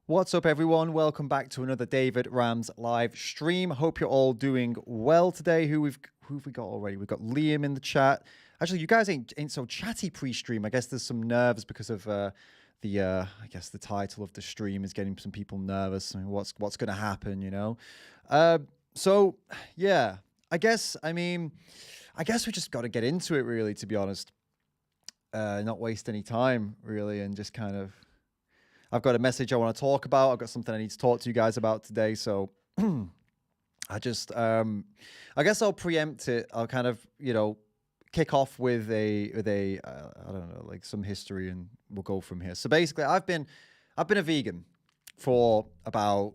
What's up, everyone? Welcome back to another David Rams live stream. Hope you're all doing well today. Who have we got already? We've got Liam in the chat. Actually, you guys ain't so chatty pre-stream. I guess there's some nerves because of I guess the title of the stream is getting some people nervous. I mean, what's going to happen, you know? So yeah, I guess we just got to get into it, really, to be honest. Not waste any time, really, and just kind of. I've got a message I want to talk about. I've got something I need to talk to you guys about today. So I guess I'll preempt it. I'll kind of, kick off with I don't know, like some history, and we'll go from here. So basically, I've been a vegan for about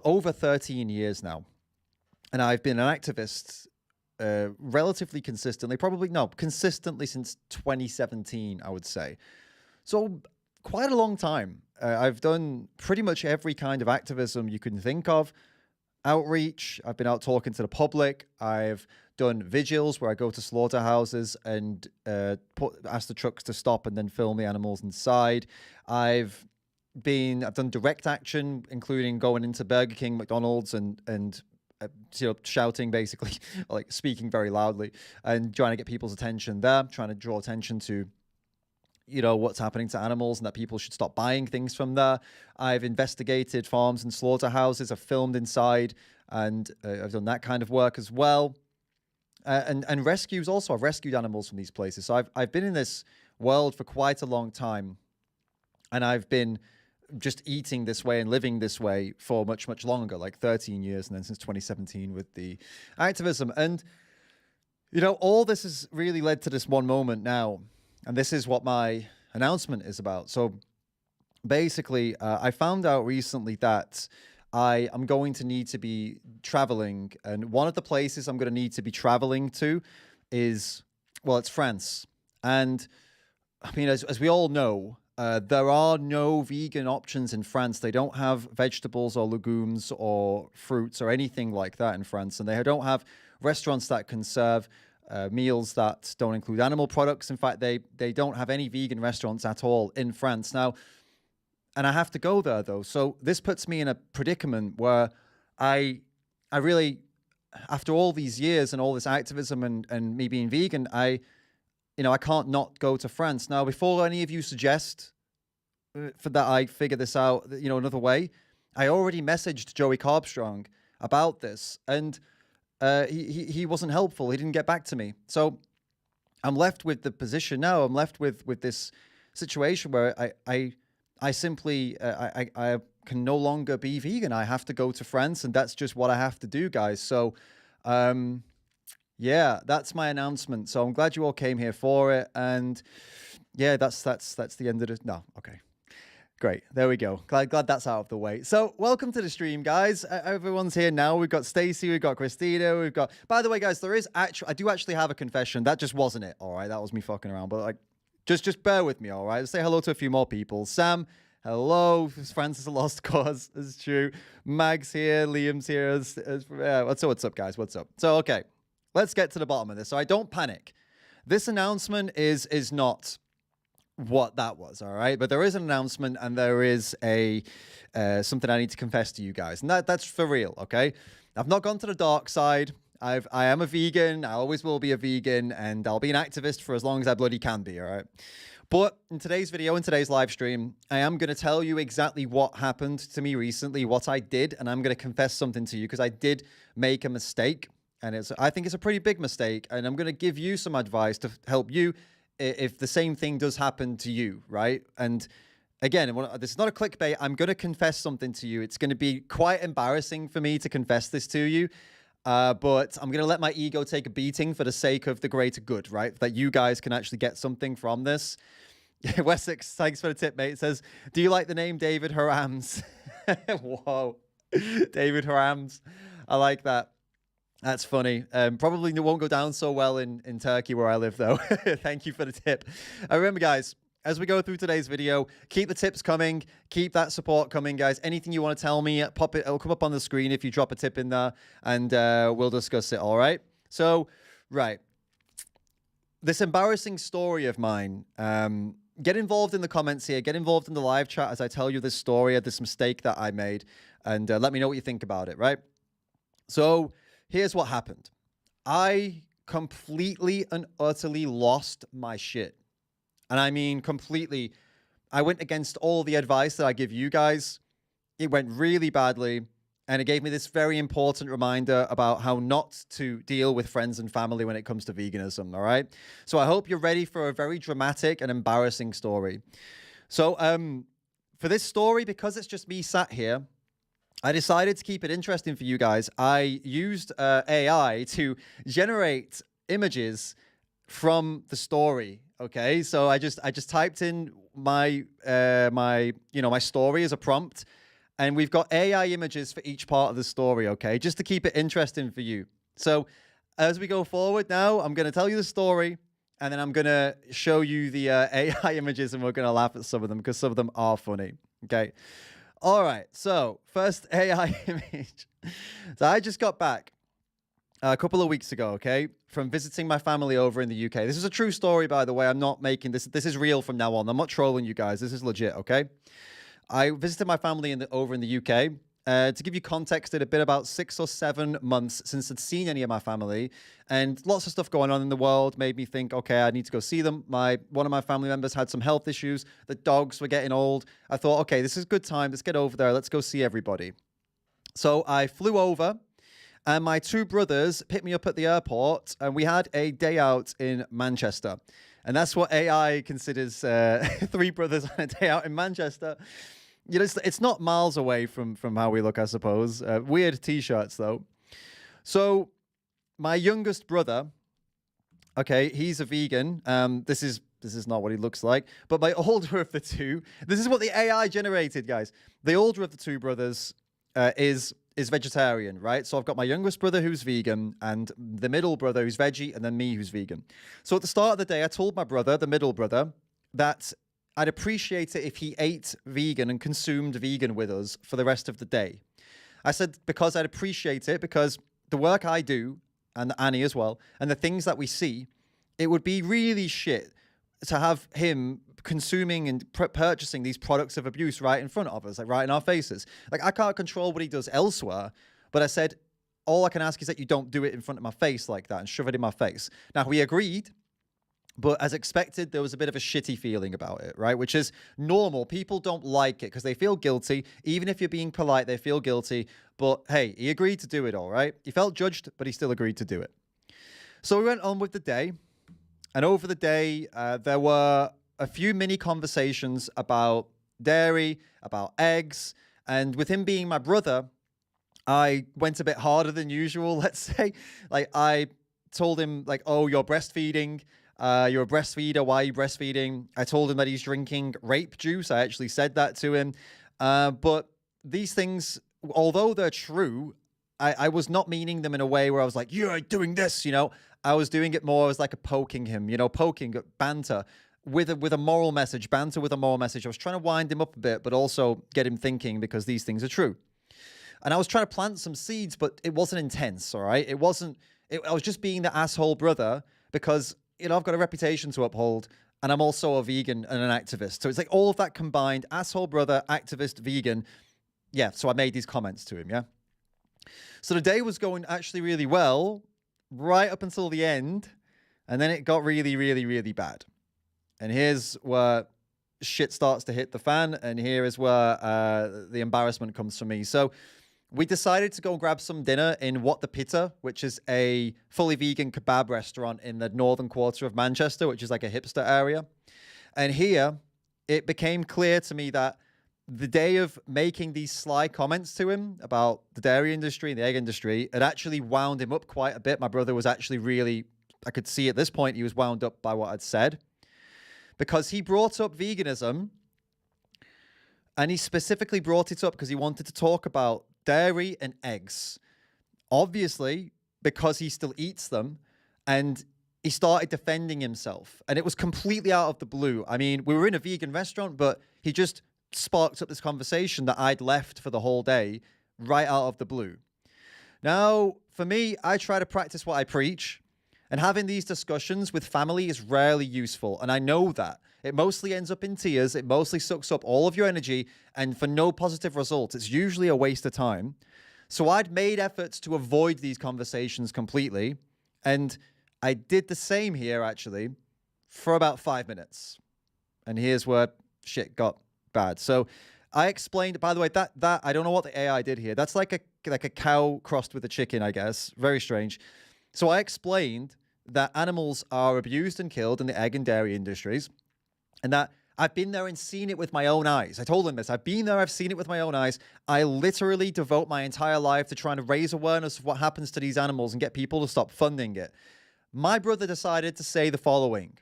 over 13 years now. And I've been an activist relatively consistently, consistently since 2017, I would say. So quite a long time. I've done pretty much every kind of activism you can think of. Outreach, I've been out talking to the public. I've done vigils where I go to slaughterhouses and ask the trucks to stop and then film the animals inside. I've done direct action, including going into Burger King, McDonald's, and shouting, basically, like speaking very loudly and trying to get people's attention there, trying to draw attention to what's happening to animals and that people should stop buying things from there. I've investigated farms and slaughterhouses. I've filmed inside, and I've done that kind of work as well. And rescues also. I've rescued animals from these places. So I've been in this world for quite a long time, and I've been just eating this way and living this way for much, much longer, like 13 years, and then since 2017 with the activism. And, all this has really led to this one moment now. And this is what my announcement is about. So basically, I found out recently that I am going to need to be traveling. And one of the places I'm going to need to be traveling to is, it's France. And I mean, as we all know, there are no vegan options in France. They don't have vegetables or legumes or fruits or anything like that in France. And they don't have restaurants that can serve meals that don't include animal products. In fact, they don't have any vegan restaurants at all in France now, and I have to go there though. So this puts me in a predicament where I really, after all these years and all this activism and me being vegan, I can't not go to France. Now, before any of you suggest for that I figure this out, another way, I already messaged Joey Carbstrong about this, and he wasn't helpful. He didn't get back to me. So I'm left with the position now. I'm left with this situation where I simply I can no longer be vegan. I have to go to France, and that's just what I have to do, guys. So yeah, that's my announcement. So I'm glad you all came here for it. And yeah, that's the end of it. No, okay. Great. There we go. Glad that's out of the way. So welcome to the stream, guys. Everyone's here now. We've got Stacy, we've got Christina, we've got... By the way, guys, I do actually have a confession. That just wasn't it, all right? That was me fucking around. But like, just bear with me, all right? Say hello to a few more people. Sam, hello. Francis, a lost cause. It's true. Mag's here. Liam's here. What's up, guys? What's up? So, okay. Let's get to the bottom of this. All right, don't panic. This announcement is not what that was, all right? But there is an announcement, and there is something I need to confess to you guys, and that's for real, okay? I've not gone to the dark side. I am a vegan. I always will be a vegan, and I'll be an activist for as long as I bloody can be, all right? But in today's video, in today's live stream, I am going to tell you exactly what happened to me recently, what I did, and I'm going to confess something to you because I did make a mistake, and I think it's a pretty big mistake, and I'm going to give you some advice to help you if the same thing does happen to you, right? And again, this is not a clickbait. I'm going to confess something to you. It's going to be quite embarrassing for me to confess this to you, but I'm going to let my ego take a beating for the sake of the greater good, right? That you guys can actually get something from this. Wessex, thanks for the tip, mate. It says, do you like the name David Harams? Whoa, David Harams. I like that. That's funny. Probably won't go down so well in Turkey where I live, though. Thank you for the tip. Remember, guys, as we go through today's video, keep the tips coming. Keep that support coming, guys. Anything you want to tell me, pop it. It'll come up on the screen if you drop a tip in there, and we'll discuss it, all right? So, right. This embarrassing story of mine get involved in the comments here. Get involved in the live chat as I tell you this story, this mistake that I made, and let me know what you think about it, right? So here's what happened. I completely and utterly lost my shit. And I mean completely. I went against all the advice that I give you guys. It went really badly. And it gave me this very important reminder about how not to deal with friends and family when it comes to veganism, all right? So I hope you're ready for a very dramatic and embarrassing story. So for this story, because it's just me sat here, I decided to keep it interesting for you guys. I used AI to generate images from the story. Okay, so I just typed in my my story as a prompt, and we've got AI images for each part of the story. Okay, just to keep it interesting for you. So as we go forward now, I'm going to tell you the story, and then I'm going to show you the AI images, and we're going to laugh at some of them because some of them are funny. Okay. All right, so first AI image. So I just got back a couple of weeks ago, okay, from visiting my family over in the UK. This is a true story, by the way. I'm not making this. This is real from now on. I'm not trolling you guys. This is legit, okay? I visited my family over in the UK. To give you context, it had been about 6 or 7 months since I'd seen any of my family, and lots of stuff going on in the world made me think, okay, I need to go see them. One of my family members had some health issues. The dogs were getting old. I thought, okay, this is a good time. Let's get over there. Let's go see everybody. So I flew over, and my 2 brothers picked me up at the airport, and we had a day out in Manchester. And that's what AI considers 3 brothers on a day out in Manchester. You know, it's not miles away from how we look, I suppose. Weird T-shirts, though. So my youngest brother, okay, he's a vegan. This is not what he looks like. But my older of the 2, this is what the AI generated, guys. The older of the 2 brothers is vegetarian, right? So I've got my youngest brother who's vegan, and the middle brother who's veggie, and then me who's vegan. So at the start of the day, I told my brother, the middle brother, that I'd appreciate it if he ate vegan and consumed vegan with us for the rest of the day. I said because I'd appreciate it, because the work I do, and Annie as well, and the things that we see, it would be really shit to have him consuming and purchasing these products of abuse right in front of us, like right in our faces. Like, I can't control what he does elsewhere, but I said, all I can ask is that you don't do it in front of my face like that and shove it in my face. Now, we agreed. But as expected, there was a bit of a shitty feeling about it, right? Which is normal. People don't like it because they feel guilty. Even if you're being polite, they feel guilty. But hey, he agreed to do it all, right? He felt judged, but he still agreed to do it. So we went on with the day. And over the day, there were a few mini conversations about dairy, about eggs. And with him being my brother, I went a bit harder than usual, let's say. Like, I told him, like, oh, you're breastfeeding. You're a breastfeeder. Why are you breastfeeding? I told him that he's drinking rape juice. I actually said that to him. But these things, although they're true, I was not meaning them in a way where I was like, you're doing this, you know. I was doing it more as like a poking him, you know, poking, banter with a moral message, banter with a moral message. I was trying to wind him up a bit, but also get him thinking, because these things are true. And I was trying to plant some seeds, but it wasn't intense, all right? I was just being the asshole brother because, you know, I've got a reputation to uphold, and I'm also a vegan and an activist. So it's like all of that combined, asshole brother, activist, vegan. Yeah, so I made these comments to him, yeah? So the day was going actually really well, right up until the end, and then it got really, really, really bad. And here's where shit starts to hit the fan, and here is where the embarrassment comes for me. So we decided to go grab some dinner in What the Pitta, which is a fully vegan kebab restaurant in the northern quarter of Manchester, which is like a hipster area. And here, it became clear to me that the day of making these sly comments to him about the dairy industry and the egg industry, it actually wound him up quite a bit. My brother was actually really, I could see at this point, he was wound up by what I'd said. Because he brought up veganism, and he specifically brought it up because he wanted to talk about dairy and eggs, obviously because he still eats them, and he started defending himself, and it was completely out of the blue. I mean, we were in a vegan restaurant, but he just sparked up this conversation that I'd left for the whole day right out of the blue. Now, for me, I try to practice what I preach, And having these discussions with family is rarely useful. And I know that. It mostly ends up in tears. It mostly sucks up all of your energy and for no positive results. It's usually a waste of time. So I'd made efforts to avoid these conversations completely. And I did the same here, actually, for about 5 minutes. And here's where shit got bad. So I explained, by the way, that I don't know what the AI did here. That's like a cow crossed with a chicken, I guess. Very strange. So I explained that animals are abused and killed in the egg and dairy industries, and that I've been there and seen it with my own eyes. I told him this. I've been there. I've seen it with my own eyes. I literally devote my entire life to trying to raise awareness of what happens to these animals and get people to stop funding it. My brother decided to say the following.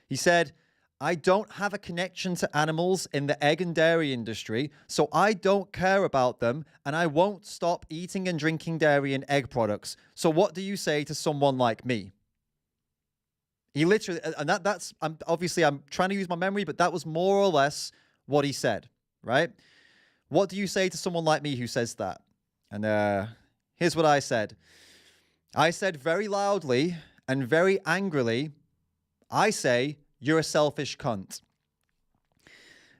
He said, I don't have a connection to animals in the egg and dairy industry, so I don't care about them, and I won't stop eating and drinking dairy and egg products. So what do you say to someone like me? He literally, and I'm trying to use my memory, but that was more or less what he said, right? What do you say to someone like me who says that? And here's what I said. I said very loudly and very angrily, I say, you're a selfish cunt.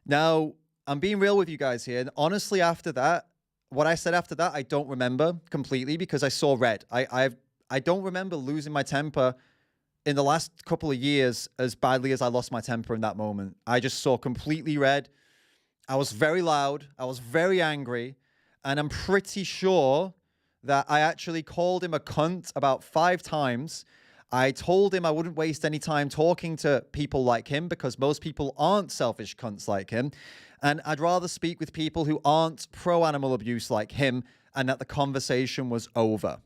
Now, I'm being real with you guys here. And honestly, after that, what I said after that, I don't remember completely because I saw red. I don't remember losing my temper in the last couple of years as badly as I lost my temper in that moment. I just saw completely red. I was very loud. I was very angry. And I'm pretty sure that I actually called him a cunt about 5 times. I told him I wouldn't waste any time talking to people like him because most people aren't selfish cunts like him. And I'd rather speak with people who aren't pro-animal abuse like him, and that the conversation was over.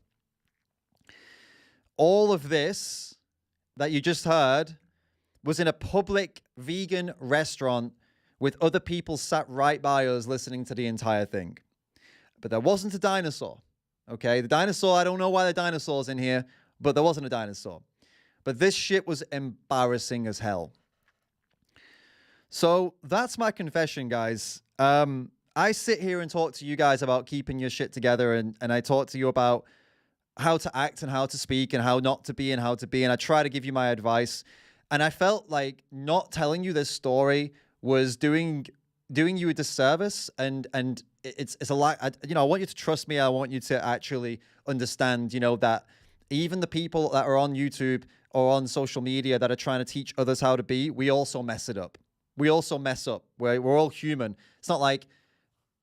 All of this that you just heard was in a public vegan restaurant with other people sat right by us listening to the entire thing. But there wasn't a dinosaur, okay? The dinosaur, I don't know why the dinosaur's in here, but there wasn't a dinosaur. But this shit was embarrassing as hell. So that's my confession, guys. I sit here and talk to you guys about keeping your shit together, and I talk to you about how to act and how to speak and how not to be and how to be, and I try to give you my advice. And I felt like not telling you this story was doing you a disservice, and it's a lot. I want you to trust me. I want you to actually understand, that even the people that are on YouTube or on social media that are trying to teach others how to be, we also mess it up. We also mess up. We're all human. It's not like,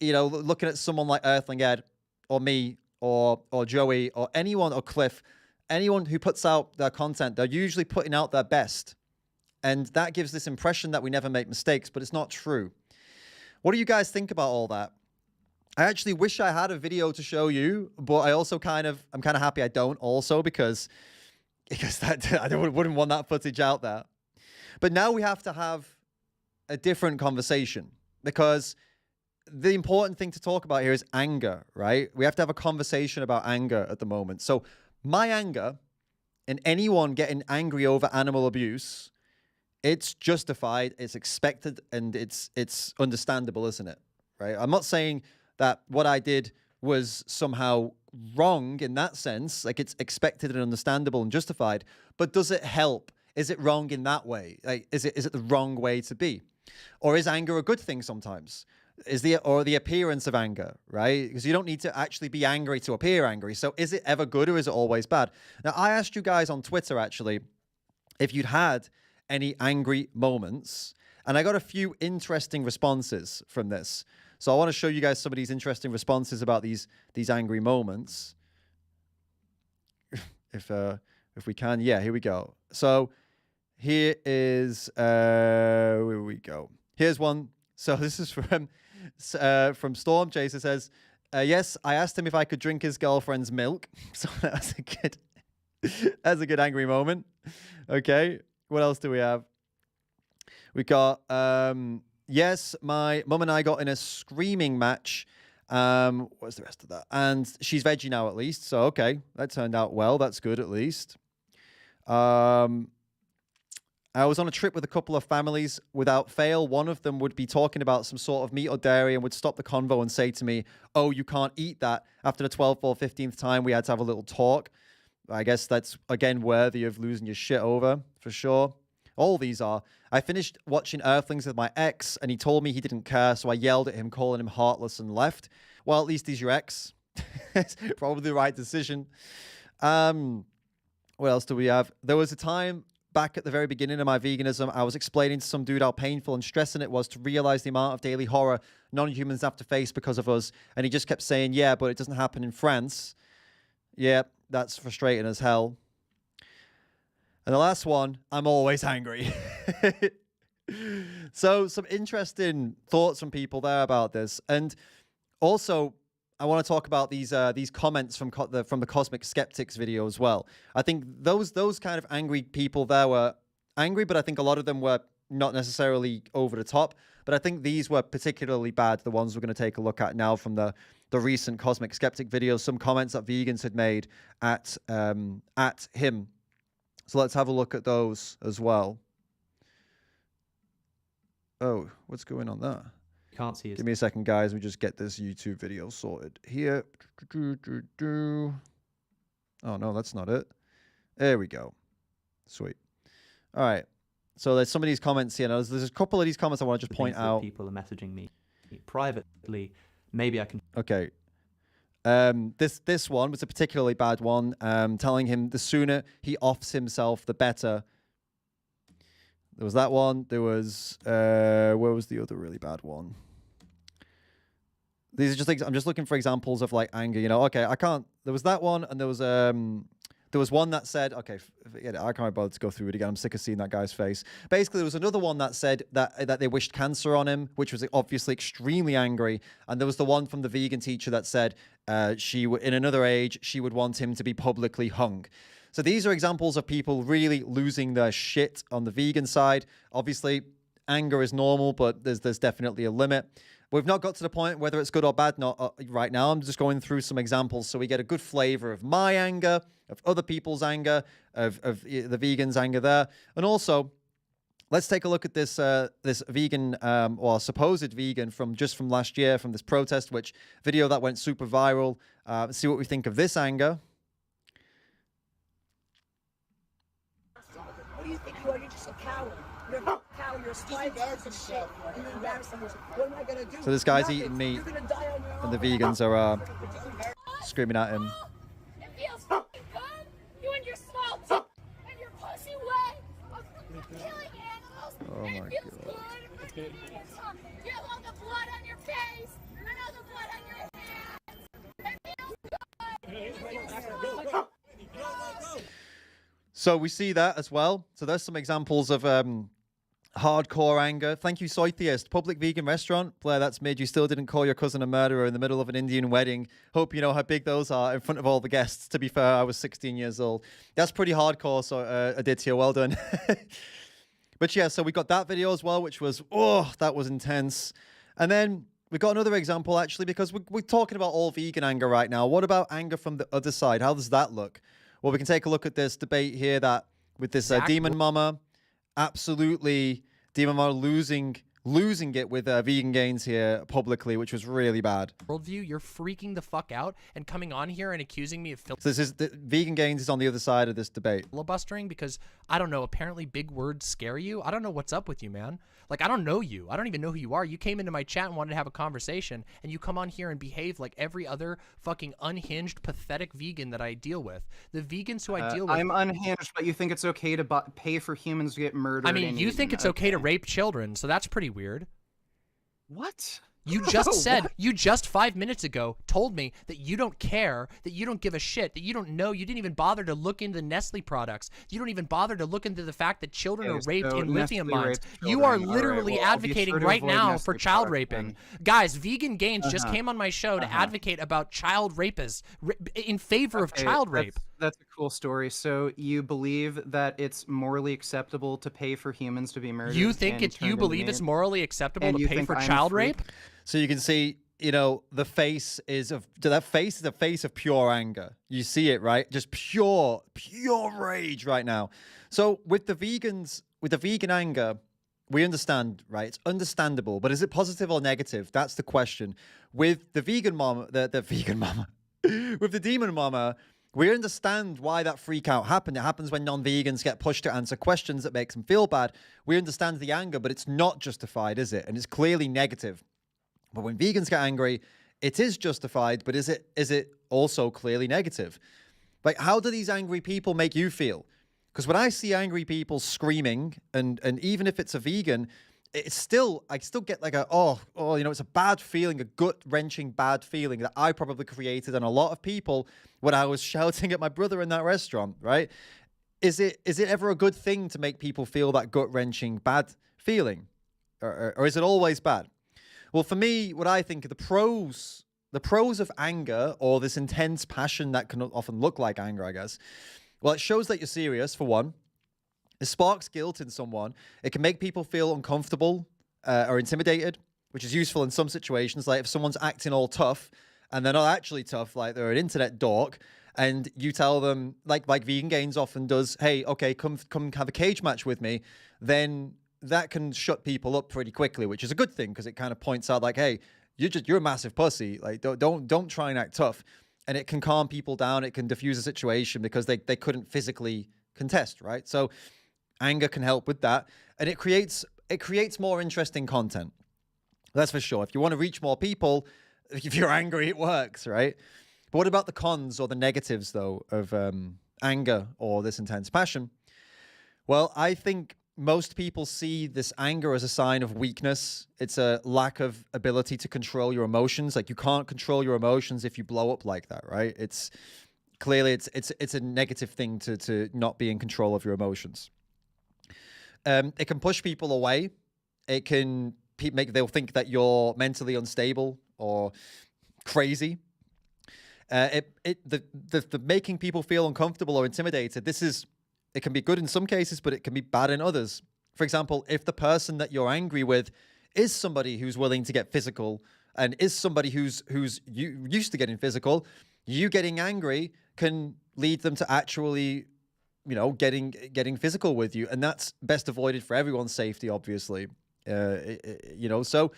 looking at someone like Earthling Ed or me or Joey or anyone or Cliff, anyone who puts out their content, they're usually putting out their best. And that gives this impression that we never make mistakes, but it's not true. What do you guys think about all that? I actually wish I had a video to show you, but I also I'm kind of happy I don't also because I wouldn't want that footage out there. But now we have to have a different conversation because the important thing to talk about here is anger, right? We have to have a conversation about anger at the moment. So my anger and anyone getting angry over animal abuse, it's justified, it's expected, and it's understandable, isn't it? Right? I'm not saying that what I did was somehow wrong in that sense, like it's expected and understandable and justified, but does it help? Is it wrong in that way? Like, is it the wrong way to be? Or is anger a good thing sometimes? Or the appearance of anger, right? Because you don't need to actually be angry to appear angry. So is it ever good or is it always bad? Now, I asked you guys on Twitter, actually, if you'd had any angry moments, and I got a few interesting responses from this. So I want to show you guys some of these interesting responses about these angry moments. If we can, yeah, here we go. So here is where we go. Here's one. So this is from Storm Chaser says, yes, I asked him if I could drink his girlfriend's milk. So that's a good angry moment. Okay, what else do we have? We got yes, my mum and I got in a screaming match. What's the rest of that? And she's veggie now at least. So okay, that turned out well. That's good at least. I was on a trip with a couple of families. Without fail, one of them would be talking about some sort of meat or dairy and would stop the convo and say to me, oh, you can't eat that. After the 12th or 15th time, we had to have a little talk. I guess that's, again, worthy of losing your shit over, for sure. All these are. I finished watching Earthlings with my ex, and he told me he didn't care, so I yelled at him, calling him heartless, and left. Well, at least he's your ex. It's probably the right decision. What else do we have? There was a time back at the very beginning of my veganism, I was explaining to some dude how painful and stressing it was to realize the amount of daily horror non-humans have to face because of us. And he just kept saying, yeah, but it doesn't happen in France. Yeah, that's frustrating as hell. And the last one, I'm always angry. So some interesting thoughts from people there about this. And also, I want to talk about these comments from the Cosmic Skeptics video as well. I think those kind of angry people there were angry, but I think a lot of them were not necessarily over the top. But I think these were particularly bad, the ones we're going to take a look at now from the recent Cosmic Skeptic videos, some comments that vegans had made at him. So let's have a look at those as well. Oh, what's going on there? Can't see it. Give me a second, guys. We just get this YouTube video sorted here. Oh, no, that's not it. There we go. Sweet. All right. So there's some of these comments here. Now, there's a couple of these comments I want to just point out. People are messaging me privately. Maybe I can. Okay. This one was a particularly bad one. Telling him the sooner he offs himself, the better. There was that one. There was where was the other really bad one? These are just things. I'm just looking for examples of like anger. You know, okay, I can't. There was that one, and there was one that said, okay, forget it, I can't bother to go through it again. I'm sick of seeing that guy's face. Basically, there was another one that said that they wished cancer on him, which was obviously extremely angry. And there was the one from the vegan teacher that said in another age, she would want him to be publicly hung. So these are examples of people really losing their shit on the vegan side. Obviously, anger is normal, but there's definitely a limit. We've not got to the point whether it's good or bad right now. I'm just going through some examples so we get a good flavor of my anger, of other people's anger, of the vegans' anger there. And also, let's take a look at this vegan or supposed vegan from last year, from this protest, which video that went super viral. See what we think of this anger. What do you think you are? You're just a coward. You're a coward. You're a spy. You're embarrassing. What am I gonna do? So this guy's eating meat, and the vegans are screaming at him. It feels fucking good. You and your small tip and your pussy way of killing animals. Oh and my it feels God. good. You have all the blood on your face and all the blood on your hands. It feels good. So we see that as well. So there's some examples of hardcore anger. Thank you, Soytheist. Public vegan restaurant. Blair, that's mid. You still didn't call your cousin a murderer in the middle of an Indian wedding. Hope you know how big those are in front of all the guests. To be fair, I was 16 years old. That's pretty hardcore, so Aditya, well done. But yeah, so we got that video as well, which was, that was intense. And then we got another example, actually, because we're talking about all vegan anger right now. What about anger from the other side? How does that look? Well, we can take a look at this debate here that with this Demon Mama, absolutely Demon Mama losing it with vegan gains here publicly, which was really bad. Worldview, you're freaking the fuck out and coming on here and accusing me of So this is the vegan gains is on the other side of this debate. filibustering because, I don't know, apparently big words scare you. I don't know what's up with you, man. Like, I don't know you. I don't even know who you are. You came into my chat and wanted to have a conversation, and you come on here and behave like every other fucking unhinged, pathetic vegan that I deal with. The vegans who I deal with... I'm unhinged, but you think it's okay to pay for humans to get murdered. I mean, you think it's okay to rape children, so that's pretty weird. What? You just said, you just 5 minutes ago told me that you don't care, that you don't give a shit, that you don't know, you didn't even bother to look into Nestle products. You don't even bother to look into the fact that children are raped in lithium mines. You are literally advocating right now for child raping. Guys, Vegan Gains just came on my show to advocate about child rapists, in favor of child rape. That's a cool story. So you believe that it's morally acceptable to pay for humans to be murdered? You think you believe it's morally acceptable to pay for child rape? So you can see, you know, the face is a face of pure anger. You see it, right? Just pure rage right now. So with the vegans, with the vegan anger, we understand, right? It's understandable, but is it positive or negative? That's the question. With the vegan mama, the vegan mama, with the demon mama, We understand why that freak out happened. It happens when non-vegans get pushed to answer questions that makes them feel bad. We understand the anger, but it's not justified, is it? And it's clearly negative. But when vegans get angry, it is justified, but is it also clearly negative? Like, how do these angry people make you feel? Because when I see angry people screaming, and even if it's a vegan, it's still, I still get like it's a bad feeling, a gut-wrenching bad feeling that I probably created on a lot of people when I was shouting at my brother in that restaurant, right? Is it ever a good thing to make people feel that gut-wrenching bad feeling? Or is it always bad? Well, for me, what I think are the pros of anger, or this intense passion that can often look like anger, I guess. Well, it shows that you're serious, for one. It sparks guilt in someone. It can make people feel uncomfortable or intimidated, which is useful in some situations. Like if someone's acting all tough and they're not actually tough, like they're an internet dork, and you tell them, like Vegan Gains often does, hey, okay, come have a cage match with me, then that can shut people up pretty quickly, which is a good thing because it kind of points out like, hey, you're a massive pussy. Like don't try and act tough. And it can calm people down. It can diffuse a situation because they couldn't physically contest, right? So anger can help with that, and it creates more interesting content. That's for sure. If you want to reach more people, if you're angry, it works, right? But what about the cons or the negatives, though, of anger or this intense passion? Well, I think most people see this anger as a sign of weakness. It's a lack of ability to control your emotions. Like you can't control your emotions if you blow up like that, right? It's clearly it's a negative thing to not be in control of your emotions. It can push people away. It can they'll think that you're mentally unstable or crazy. The making people feel uncomfortable or intimidated. It can be good in some cases, but it can be bad in others. For example, if the person that you're angry with is somebody who's willing to get physical and is somebody who's used to getting physical, you getting angry can lead them to actually, getting physical with you. And that's best avoided for everyone's safety, obviously. So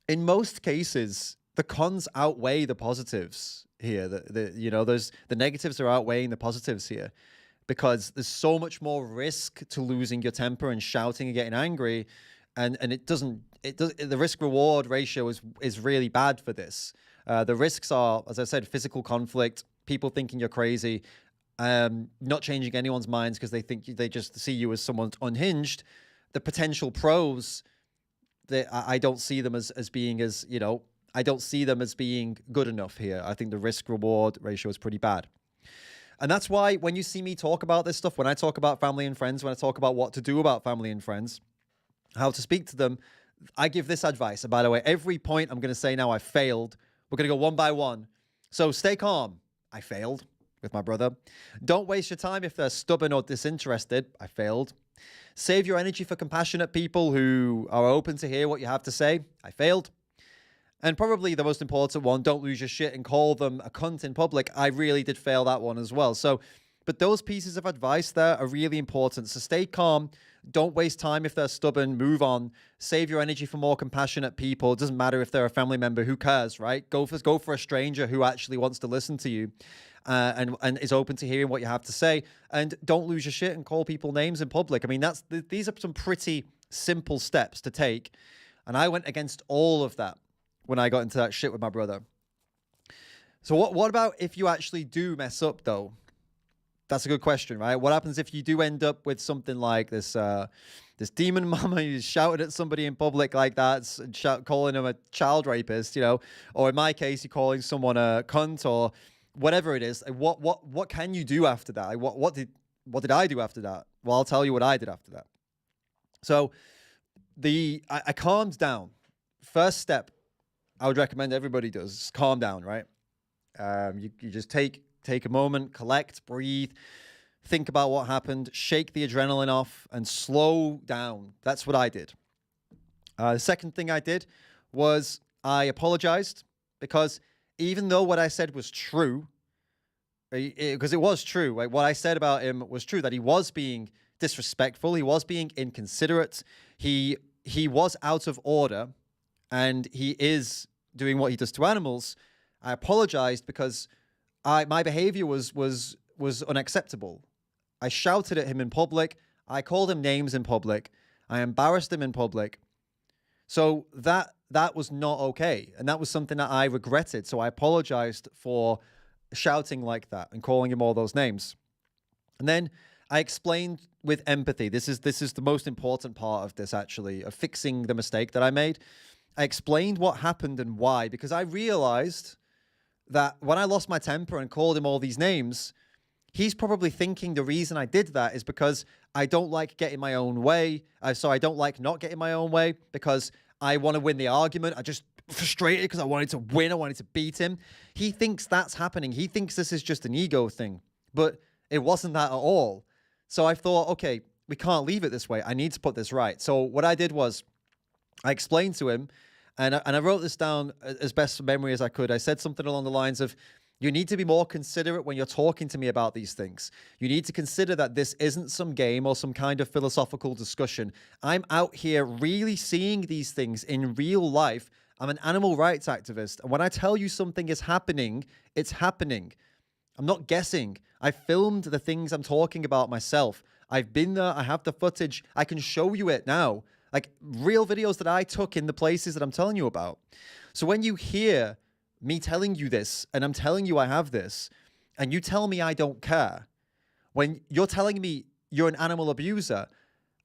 in most cases, the cons outweigh the positives here. The negatives are outweighing the positives here because there's so much more risk to losing your temper and shouting and getting angry. And the risk reward ratio is really bad for this. The risks are, as I said, physical conflict, people thinking you're crazy, not changing anyone's minds because they just see you as someone unhinged. The potential pros, I don't see them as being I don't see them as being good enough here. I think the risk reward ratio is pretty bad. And that's why when you see me talk about this stuff, when I talk about family and friends, when I talk about what to do about family and friends, how to speak to them, I give this advice. And by the way, every point I'm going to say now, I failed. We're going to go one by one. So stay calm. I failed with my brother. Don't waste your time if they're stubborn or disinterested. I failed. Save your energy for compassionate people who are open to hear what you have to say. I failed. And probably the most important one, don't lose your shit and call them a cunt in public. I really did fail that one as well. But those pieces of advice there are really important. So stay calm. Don't waste time if they're stubborn. Move on. Save your energy for more compassionate people. It doesn't matter if they're a family member. Who cares, right? Go for a stranger who actually wants to listen to you and is open to hearing what you have to say. And don't lose your shit and call people names in public. I mean, these are some pretty simple steps to take. And I went against all of that when I got into that shit with my brother. So what about if you actually do mess up, though? That's a good question, right? What happens if you do end up with something like this demon mama who's shouted at somebody in public like that, calling him a child rapist, or in my case, you're calling someone a cunt or whatever it is. Like, what can you do after that? Like, what did I do after that? Well, I'll tell you what I did after that. So I calmed down. First step I would recommend everybody does calm down, right? You just take a moment, collect, breathe, think about what happened, shake the adrenaline off, and slow down. That's what I did. The second thing I did was I apologized because even though what I said was true, because it was true, right? What I said about him was true, that he was being disrespectful, he was being inconsiderate, he was out of order, and he is doing what he does to animals. I apologized because my behavior was unacceptable. I shouted at him in public. I called him names in public. I embarrassed him in public. So that was not okay. And that was something that I regretted. So I apologized for shouting like that and calling him all those names. And then I explained with empathy. This is the most important part of this, actually, of fixing the mistake that I made. I explained what happened and why, because I realized that when I lost my temper and called him all these names, he's probably thinking the reason I did that is because I don't like getting my own way. So I don't like not getting my own way because I want to win the argument. I just frustrated because I wanted to win. I wanted to beat him. He thinks that's happening. He thinks this is just an ego thing, but it wasn't that at all. So I thought, okay, we can't leave it this way. I need to put this right. So what I did was I explained to him, and I wrote this down as best memory as I could. I said something along the lines of, you need to be more considerate when you're talking to me about these things. You need to consider that this isn't some game or some kind of philosophical discussion. I'm out here really seeing these things in real life. I'm an animal rights activist. And when I tell you something is happening, it's happening. I'm not guessing. I filmed the things I'm talking about myself. I've been there. I have the footage. I can show you it now. Like real videos that I took in the places that I'm telling you about. So when you hear me telling you this, and I'm telling you I have this, and you tell me I don't care, when you're telling me you're an animal abuser,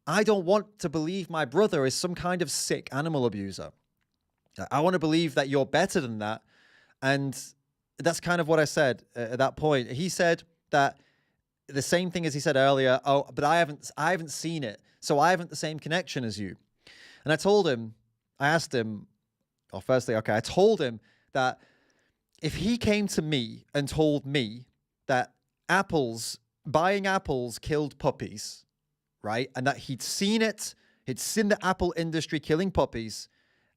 I don't want to believe my brother is some kind of sick animal abuser. I want to believe that you're better than that. And that's kind of what I said at that point. He said that the same thing as he said earlier, oh, but I haven't seen it, so I haven't the same connection as you. And I told him, I told him that if he came to me and told me that buying apples killed puppies, right? And that he'd seen it, he'd seen the apple industry killing puppies,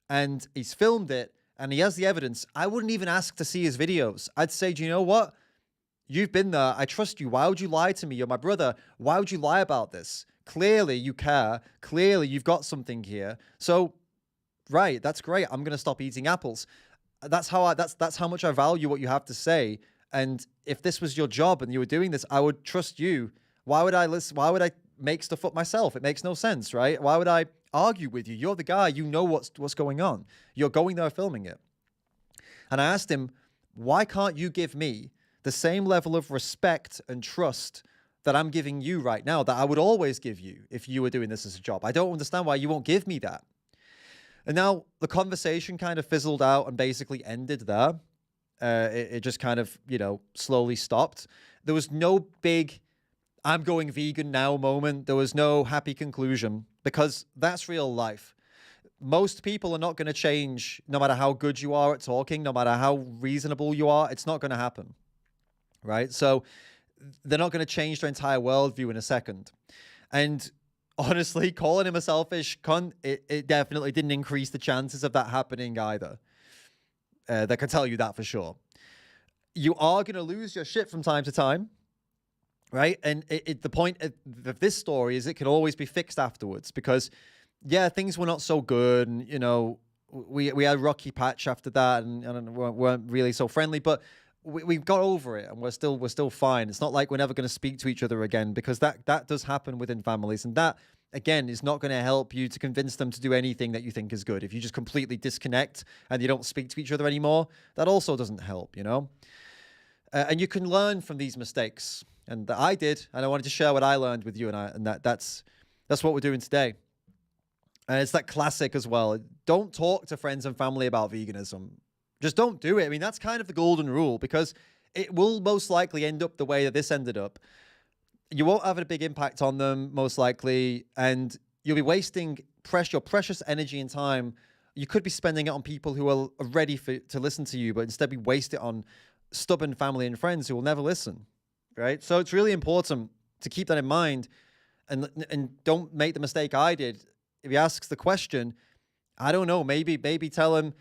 and he's filmed it, and he has the evidence, I wouldn't even ask to see his videos. I'd say, do you know what? You've been there. I trust you. Why would you lie to me? You're my brother. Why would you lie about this? Clearly you care. Clearly you've got something here. So, right, that's great. I'm going to stop eating apples. That's how much I value what you have to say. And if this was your job and you were doing this, I would trust you. Why would I listen? Why would I make stuff up myself? It makes no sense, right? Why would I argue with you? You're the guy. You know what's going on. You're going there filming it. And I asked him, why can't you give me the same level of respect and trust that I'm giving you right now, that I would always give you if you were doing this as a job? I don't understand why you won't give me that. And now the conversation kind of fizzled out and basically ended there. It just kind of, slowly stopped. There was no big, I'm going vegan now moment. There was no happy conclusion, because that's real life. Most people are not going to change no matter how good you are at talking, no matter how reasonable you are. It's not going to happen, right? So they're not going to change their entire worldview in a second. And honestly, calling him a selfish cunt, it definitely didn't increase the chances of that happening either. They can tell you that for sure. You are going to lose your shit from time to time, right? And the point of this story is it can always be fixed afterwards, because, yeah, things were not so good. And, we had a rocky patch after that, and weren't really so friendly, but we got over it, and we're still fine. It's not like we're never going to speak to each other again, because that does happen within families. And that, again, is not going to help you to convince them to do anything that you think is good. If you just completely disconnect and you don't speak to each other anymore, that also doesn't help, and you can learn from these mistakes. And I did, and I wanted to share what I learned with you, and that's what we're doing today. And it's that classic as well. Don't talk to friends and family about veganism. Just don't do it. I mean, that's kind of the golden rule, because it will most likely end up the way that this ended up. You won't have a big impact on them, most likely, and you'll be wasting your precious energy and time. You could be spending it on people who are ready to listen to you, but instead we waste it on stubborn family and friends who will never listen, right? So it's really important to keep that in mind, and don't make the mistake I did. If he asks the question, I don't know, maybe tell him,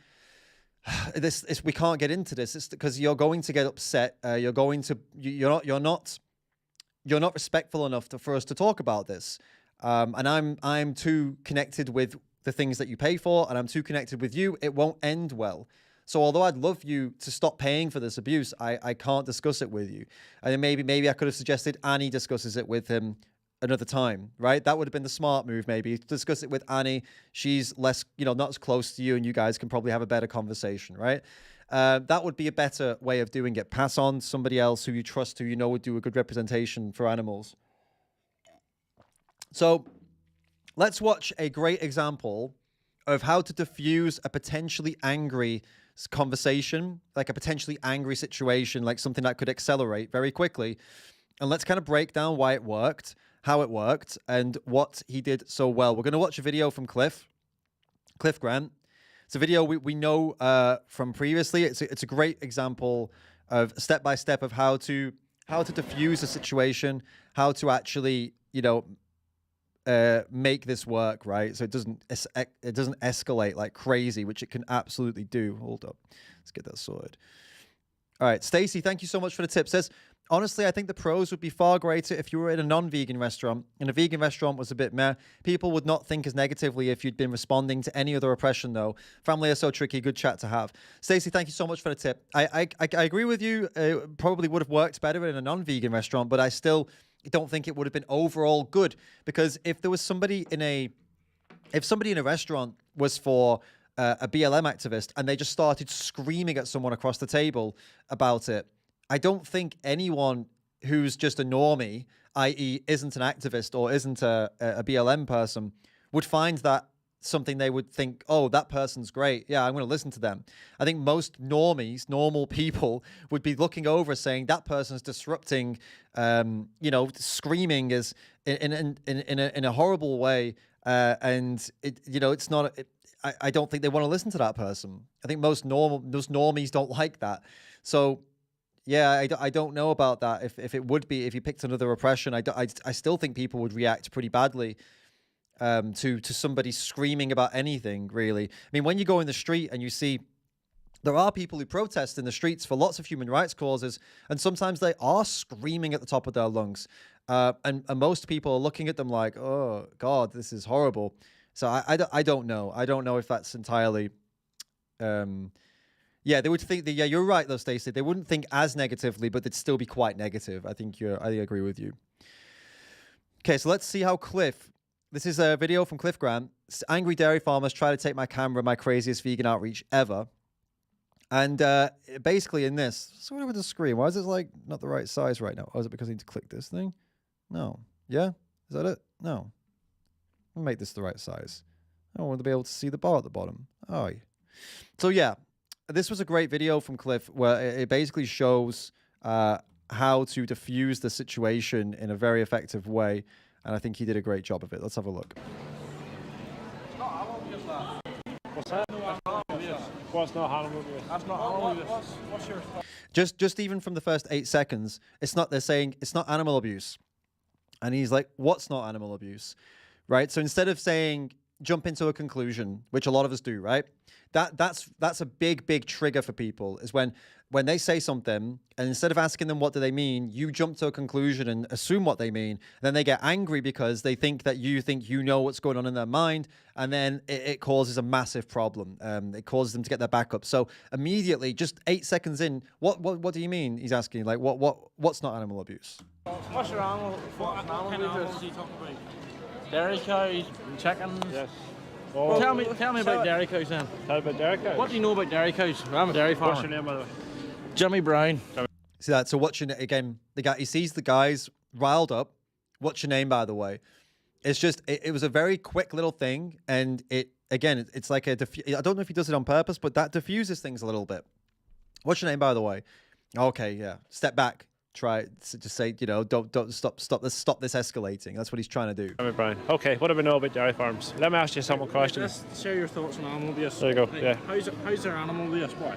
we can't get into this. It's because you're going to get upset. You're not respectful enough for us to talk about this. And I'm too connected with the things that you pay for, and I'm too connected with you. It won't end well. So although I'd love you to stop paying for this abuse, I can't discuss it with you. And then maybe I could have suggested Annie discusses it with him another time, right? That would have been the smart move, maybe. Discuss it with Annie. She's less, not as close to you, and you guys can probably have a better conversation, right? That would be a better way of doing it. Pass on somebody else who you trust, who you know would do a good representation for animals. So let's watch a great example of how to diffuse a potentially angry conversation, like a potentially angry situation, like something that could accelerate very quickly. And let's kind of break down why it worked, how it worked, and what he did so well. We're going to watch a video from Cliff Grant. It's a video we know from previously. It's a great example of step-by-step of how to diffuse a situation, how to actually, make this work, right? So it doesn't escalate like crazy, which it can absolutely do. Hold up. Let's get that sorted. All right, Stacy, thank you so much for the tip. Says, honestly, I think the pros would be far greater if you were in a non-vegan restaurant, and a vegan restaurant was a bit meh. People would not think as negatively if you'd been responding to any other oppression, though. Family are so tricky. Good chat to have. Stacey, thank you so much for the tip. I agree with you. It probably would have worked better in a non-vegan restaurant, but I still don't think it would have been overall good, because if there was somebody in a restaurant was for a BLM activist and they just started screaming at someone across the table about it, I don't think anyone who's just a normie, i.e. isn't an activist or isn't a BLM person, would find that something they would think, oh, that person's great. Yeah, I'm going to listen to them. I think most normies, normal people, would be looking over saying that person's disrupting, screaming is in a horrible way. And it's not, I don't think they want to listen to that person. I think most normies don't like that. So yeah, I don't know about that. If it would be, if you picked another oppression, I still think people would react pretty badly to somebody screaming about anything, really. I mean, when you go in the street and you see there are people who protest in the streets for lots of human rights causes, and sometimes they are screaming at the top of their lungs. And most people are looking at them like, oh, God, this is horrible. So I don't know. I don't know if that's entirely... Yeah, they would think that, yeah, you're right though, Stacey. They wouldn't think as negatively, but they'd still be quite negative. I agree with you. Okay, so let's see how Cliff, this is a video from Cliff Grant. Angry dairy farmers try to take my camera, my craziest vegan outreach ever. And basically in this, what's wrong with the screen? Why is it like not the right size right now? Oh, is it because I need to click this thing? No. Yeah? Is that it? No. I'll make this the right size. I want to be able to see the bar at the bottom. Oh, yeah. So yeah. This was a great video from Cliff where it basically shows how to diffuse the situation in a very effective way. And I think he did a great job of it. Let's have a look. What's that? What's not animal abuse? That's not animal abuse. What's your... Just even from the first 8 seconds, they're saying it's not animal abuse. And he's like, what's not animal abuse? Right? So instead of saying, jump into a conclusion, which a lot of us do, right? That's a big trigger for people, is when they say something and instead of asking them what do they mean, you jump to a conclusion and assume what they mean. Then they get angry because they think that you know what's going on in their mind, and then it causes a massive problem. It causes them to get their back up. So immediately, just 8 seconds in, what do you mean? He's asking, like, what's not animal abuse? What's your animal? What animal abuse are you talking about? Dairy cows, chickens. Yes. Oh. Tell me about dairy cows then. Tell me about dairy cows. What do you know about dairy cows? I'm a dairy farmer. What's your name, by the way? Jimmy Brown. See that? So watching it again, the guy, he sees the guys riled up. What's your name, by the way? It's just, it was a very quick little thing, and it's like I don't know if he does it on purpose, but that diffuses things a little bit. What's your name, by the way? Okay, yeah. Step back. Try to just say, don't stop this escalating. That's what he's trying to do. Jimmy Brown. Okay, what do we know about dairy farms? Let me ask you some questions. Just share your thoughts on animal abuse. There you go. Like, yeah. How's their animal abuse? Why?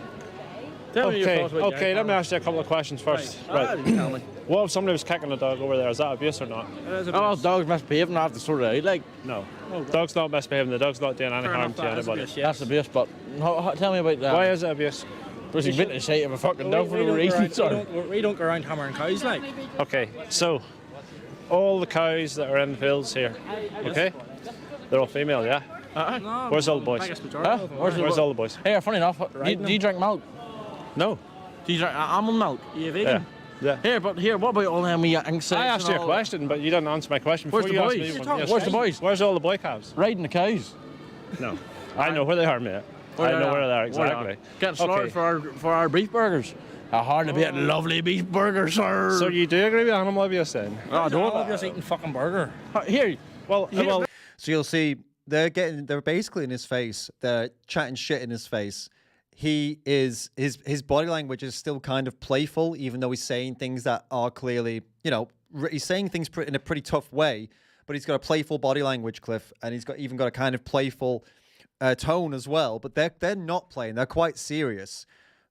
Tell me your thoughts about dairy let me farmers. ask you a couple of questions first. Right. Tell me. What if somebody was kicking a dog over there? Is that abuse or not? Oh, dogs misbehaving after sort of out. Like, no. Dog's not misbehaving. The dog's not doing any harm to anybody. Abuse, yes. That's abuse, but tell me about that. Why is it abuse? Because you've been to the sight of a fucking dog for no reason. We don't go around hammering cows, like. Okay, so all the cows that are in the fields here, okay, they're all female, yeah? No, Where's all the boys? biggest majority of them Where's are. all the boys? Hey, funny enough, do you drink milk? No. Do you drink almond milk? Are you vegan? Yeah. Here, what about all them wee insects? I asked you a question, but you didn't answer my question. Where's Before the you boys? asked me You're one, talking- yes. Where's the boys? Where's all the boy calves? Riding the cows. No. I know where they are, mate. I know where they are exactly. Getting slaughtered Okay. for our beef burgers. Hard to beat lovely beef burger, sir. So you do agree with animal abuse then? I don't. I'm just eating fucking burger. Here. Well, So you'll see they're basically in his face. They're chatting shit in his face. He is his body language is still kind of playful, even though he's saying things that are clearly, he's saying things in a pretty tough way. But he's got a playful body language, Cliff, and he's even got a kind of playful tone as well. But they're not playing; they're quite serious.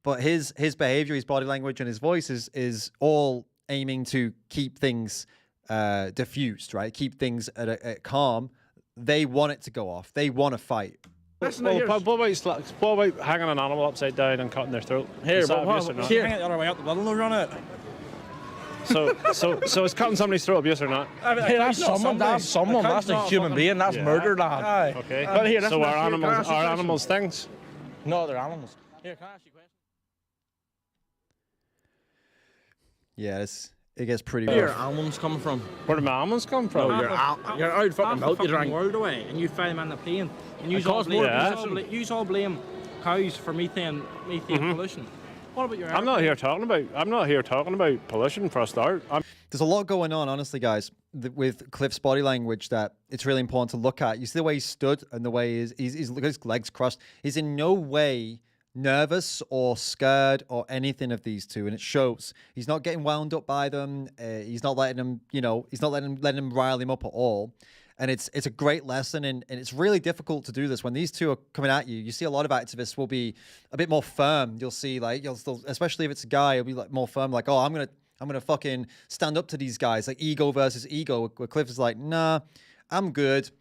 But his behavior, his body language, and his voice is all aiming to keep things diffused, right? Keep things at calm. They want it to go off. They want to fight. what about hanging an animal upside down and cutting their throat? Here, Is that but abuse or not? here. Hang it the other way up, the blood will run it. So is cutting somebody's throat abuse or not? Hey, that's someone. That's a human being. That's murder, lad. Okay. But here, so are can I ask you a question? animals things? No, they're animals. Here, can I ask you a question? Yeah, it gets pretty Where your rough. almonds come from? Where do my almonds come from? No, you're out fucking milk you drink. world away, and you find them on the plane, and you costs more all blame cows for methane pollution. What about your? I'm not here talking about pollution for a start. There's a lot going on, honestly, guys, with Cliff's body language that it's really important to look at. You see the way he stood and the way he's his legs crossed. He's in no way nervous or scared or anything of these two, and it shows. He's not getting wound up by them. He's not letting them, he's not letting them rile him up at all. And it's a great lesson, and it's really difficult to do this when these two are coming at you. You see a lot of activists will be a bit more firm. You'll see especially if it's a guy, he'll be like more firm, like, oh, I'm gonna fucking stand up to these guys, like ego versus ego. Where Cliff is like, nah, I'm good.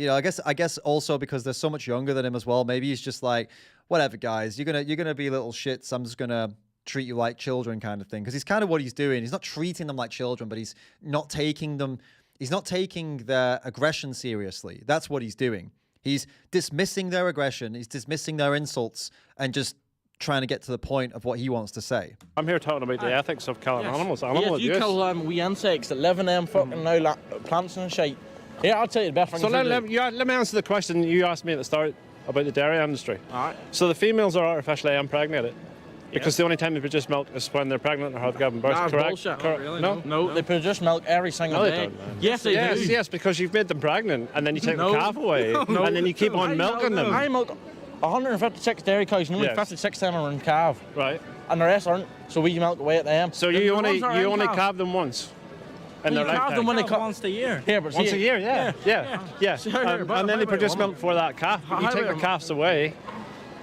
I guess also because they're so much younger than him as well. Maybe he's just like, whatever, guys, you're gonna be little shits. I'm just gonna treat you like children, kind of thing. Because he's kind of what he's doing. He's not treating them like children, but he's not taking their aggression seriously. That's what he's doing. He's dismissing their aggression. He's dismissing their insults and just trying to get to the point of what he wants to say. I'm here talking about the ethics of killing animals. Animal Yes, you abuse. kill wee insects that live in them fucking plants and shit. Here, I'll tell you the best thing. So let me answer the question you asked me at the start about the dairy industry. All right. So the females are artificially impregnated because the only time they produce milk is when they're pregnant or have given birth. That's correct? bullshit. Correct. Really? No. No, they produce milk every single No, they day. don't, man. Yes, they do. Yes, because you've made them pregnant and then you take No. the calf away and then you keep on milking them. I milk 156 dairy cows, and only Yes. 56 of them are in calf, Right. and the rest aren't. So we milk away at them. So The you ones only that are in calf. calve them once in You their calve them lifetime. when they once a year. Here, but Once see, a year, yeah. Sure, And but then how they about produce a milk woman? for that calf. How You take about the a- calves away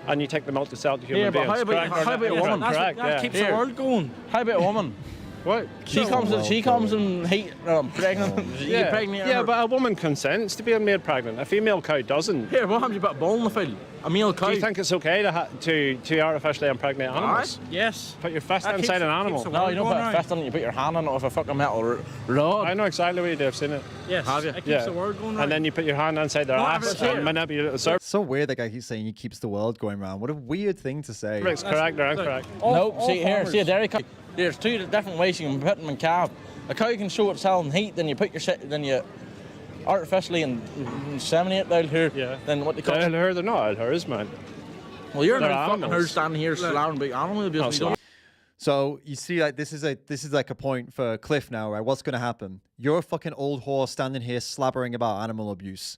and you take the milk to sell to human Yeah, but beings. how about- Correct or how not? about a woman? Correct, That yeah. keeps Here. the world going. How about a woman? What? She comes and pregnant. You get pregnant. Yeah, but a woman consents to being made pregnant. A female cow doesn't. Here, what happens if you put a bull in the field? A male cow. Do you think it's okay to artificially impregnate animals? Yes. Put your fist That inside keeps- an animal. keeps the No, you don't Going put a round. fist on it. You put your hand on it with a fucking metal rod. I know exactly what you do. I've seen it. Yes. Have you? It keeps Yeah. the world going round. And then you put your hand inside their What if ass it's and here? manipulate the surface. It's so weird that guy keeps saying he keeps the world going round. What a weird thing to say. It's correct or incorrect. Nope. See here, see a dairy cow. There's two different ways you can put them in calf. A cow can show itself in heat, then you put then you artificially inseminate down here. Yeah. Then what they call. They're her, they're not hers, man. Well, you're They're not fucking animals. her standing here slamming big animal abuse. Oh, We sorry. don't- So you see, like this is like a point for Cliff now, right? What's going to happen? You're a fucking old horse standing here slabbering about animal abuse.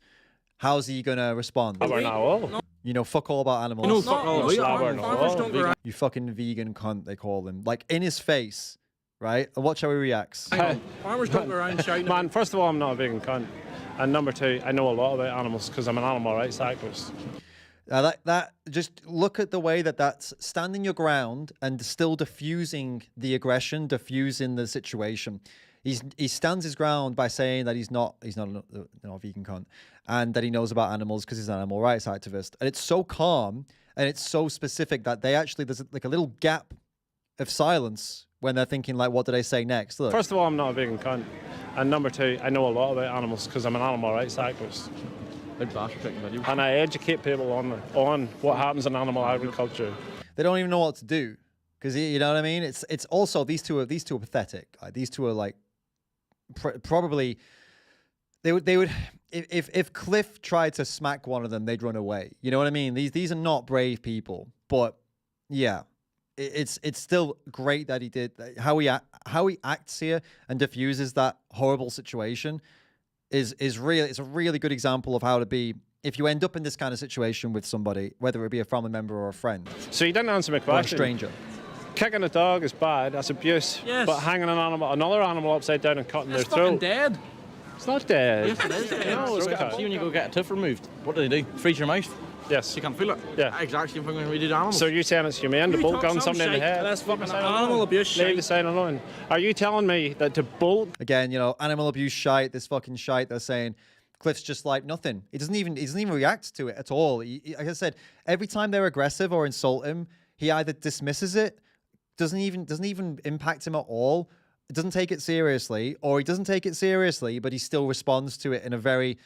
How's he going to respond? We're not all. Fuck all about animals. No, fuck all. No, We slabber, are no. farmers Oh, don't go vegan. around. You fucking vegan cunt, they call him. Like in his face, right? And watch how he reacts. Farmers don't go around shouting. Man, first of all, I'm not a vegan cunt. And number two, I know a lot about animals because I'm an animal rights activist. That just look at the way that's standing your ground and still diffusing the aggression, diffusing the situation. He stands his ground by saying that he's not a vegan cunt and that he knows about animals because he's an animal rights activist. And it's so calm and it's so specific that there's like a little gap of silence when they're thinking like, what did I say next? Look. First of all, I'm not a vegan cunt. And number two, I know a lot about animals because I'm an animal rights activist. Big bastard taking videos. And I educate people on what happens in animal agriculture. They don't even know what to do because you know what I mean. It's also these two are pathetic. Like, these two are like probably they would if Cliff tried to smack one of them, they'd run away. You know what I mean? These are not brave people, but yeah, it's still great that he did how he acts here and diffuses that horrible situation is really, it's a really good example of how to be if you end up in this kind of situation with somebody, whether it be a family member or a friend. So you didn't answer my Or a question. stranger. Kicking a dog is bad, that's abuse. Yes. But hanging another animal upside down and cutting It's their fucking throat. dead. It's not dead. Yes, it is. No, it's cut. See when you go get a tooth removed, what do they do? Freeze your mouth. Yes. You can feel it. Yeah. Exactly when we do the animals. So you're saying it's humane to You bolt talk gun some somebody in the shite, head? that's fucking Leave the sign animal alone. abuse Leave shite. the sign alone. Are you telling me that to bolt? Again, you know, animal abuse shite, this fucking shite, they're saying Cliff's just like nothing. He doesn't even react to it at all. Like I said, every time they're aggressive or insult him, he either dismisses it, doesn't even impact him at all, doesn't take it seriously, or he doesn't take it seriously, but he still responds to it in a very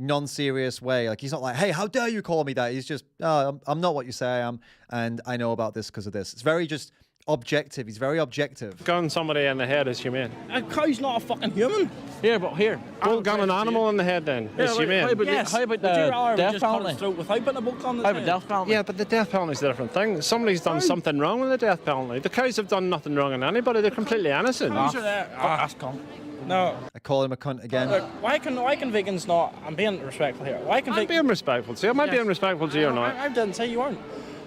non-serious way. Like, he's not like, hey, how dare you call me that? He's just, oh, I'm not what you say I am, and I know about this because of this. It's very just objective. He's very objective. Gun somebody in the head is humane. A cow's not a fucking human. Here, but here. Bolt gun an animal in the head then is humane. How about, Yes. how about Would you rather the death just cut penalty? its throat without putting a book on the How about head? death penalty? Yeah, but the death penalty is a different thing. Somebody's done something wrong with the death penalty. The cows have done nothing wrong in anybody. They're completely innocent. Cows are there. That's cunt. No. I call him a cunt again. Look, why can vegans not? I'm being respectful here. Why can I'm being respectful to you. Am I being respectful to you or not? I didn't say you weren't.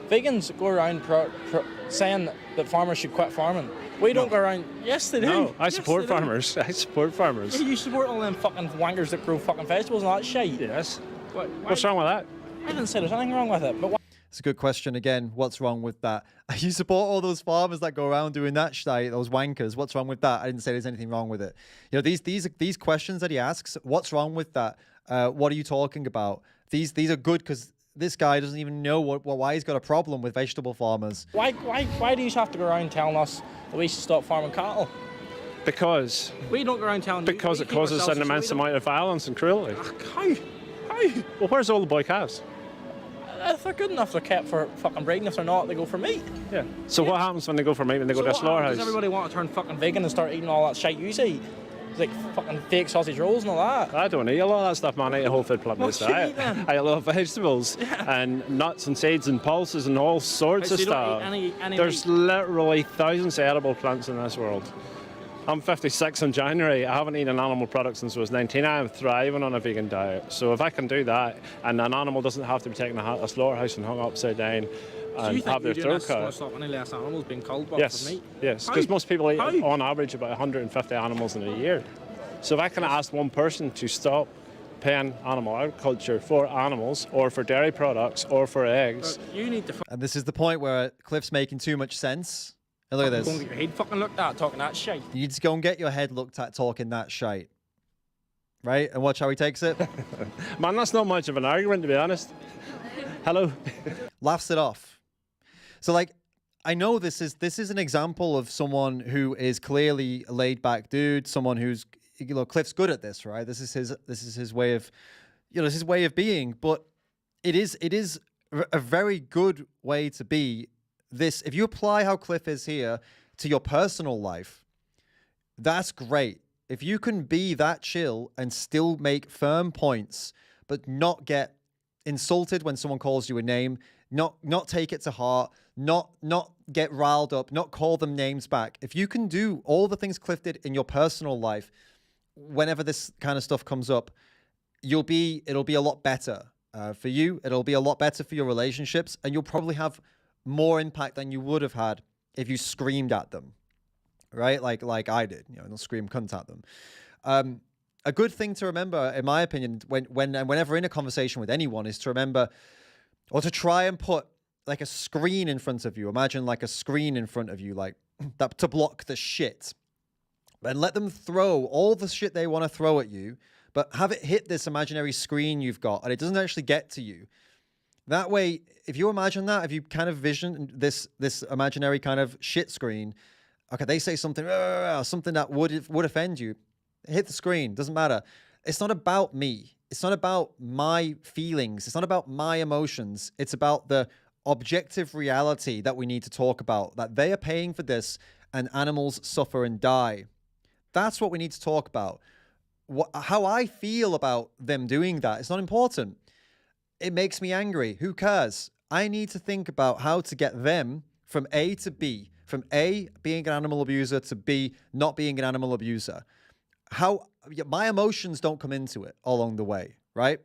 Vegans go around saying that farmers should quit farming. We don't go around. Yes, they do. No, I Yes, support they do. farmers. I support farmers. Yeah, you support all them fucking wankers that grow fucking vegetables and all that shit. Yes. Why- What's wrong with that? I didn't say there's anything wrong with it, but why? It's a good question again. What's wrong with that? You support all those farmers that go around doing that shit, those wankers. What's wrong with that? I didn't say there's anything wrong with it. You know, these questions that he asks, what's wrong with that? What are you talking about? These are good because this guy doesn't even know why he's got a problem with vegetable farmers. Why do you have to go around telling us that we should stop farming cattle? Because We don't go around telling you. because we it keep causes ourselves an so we immense don't- amount of violence and cruelty. How? Well, where's all the boy calves? If they're good enough, they're kept for fucking breeding. If they're not, they go for meat. Yeah. So what happens when they go for meat when they go to a So what happens? slaughterhouse? Does everybody want to turn fucking vegan and start eating all that shit you eat? It's like fucking fake sausage rolls and all that. I don't eat a lot of that stuff, man. I eat a whole food plant-based What you diet. eat then? I eat a lot of vegetables and nuts and seeds and pulses and all sorts Right, of so you don't stuff. eat any There's meat? literally thousands of edible plants in this world. I'm 56 in January. I haven't eaten animal products since I was 19. I am thriving on a vegan diet. So if I can do that, and an animal doesn't have to be taken to a slaughterhouse and hung upside down So and you think have their you throat doing this to cut. stop any less animals being killed for Yes, meat? yes, How? because most people eat How? on average about 150 animals in a year. So if I can ask one person to stop paying animal agriculture for animals or for dairy products or for eggs, You need to And this is the point where Cliff's making too much sense. And look at go and this. get your head fucking looked at talking that shit. You need to go and get your head looked at talking that shite. Right? And watch how he takes it. man, that's not much of an argument to be honest. Hello. Laughs it off. So like, I know this is an example of someone who is clearly a laid back dude, someone who's, you know, Cliff's good at this, right? This is his way of, you know, this is his way of being, but it is a very good way to be. This, if you apply how Cliff is here to your personal life, that's great. If you can be that chill and still make firm points, but not get insulted when someone calls you a name, not take it to heart, not get riled up, not call them names back. If you can do all the things Cliff did in your personal life, whenever this kind of stuff comes up, it'll be a lot better for you. It'll be a lot better for your relationships, and you'll probably have more impact than you would have had if you screamed at them, right? Like I did, you know, not scream cunt at them. A good thing to remember, in my opinion, whenever in a conversation with anyone, is to remember or to try and put like a screen in front of you. Imagine like a screen in front of you, like that, to block the shit, and let them throw all the shit they want to throw at you, but have it hit this imaginary screen you've got, and it doesn't actually get to you. That way, if you imagine that, if you kind of vision this imaginary kind of shit screen, okay, they say something that would offend you, hit the screen, doesn't matter. It's not about me. it's not about my feelings. It's not about my emotions. It's about the objective reality that we need to talk about, that they are paying for this and animals suffer and die. That's what we need to talk about. How I feel about them doing that, it's not important. It makes me angry. Who cares? I need to think about how to get them from A to B, from A, being an animal abuser, to B, not being an animal abuser. How my emotions don't come into it along the way, right?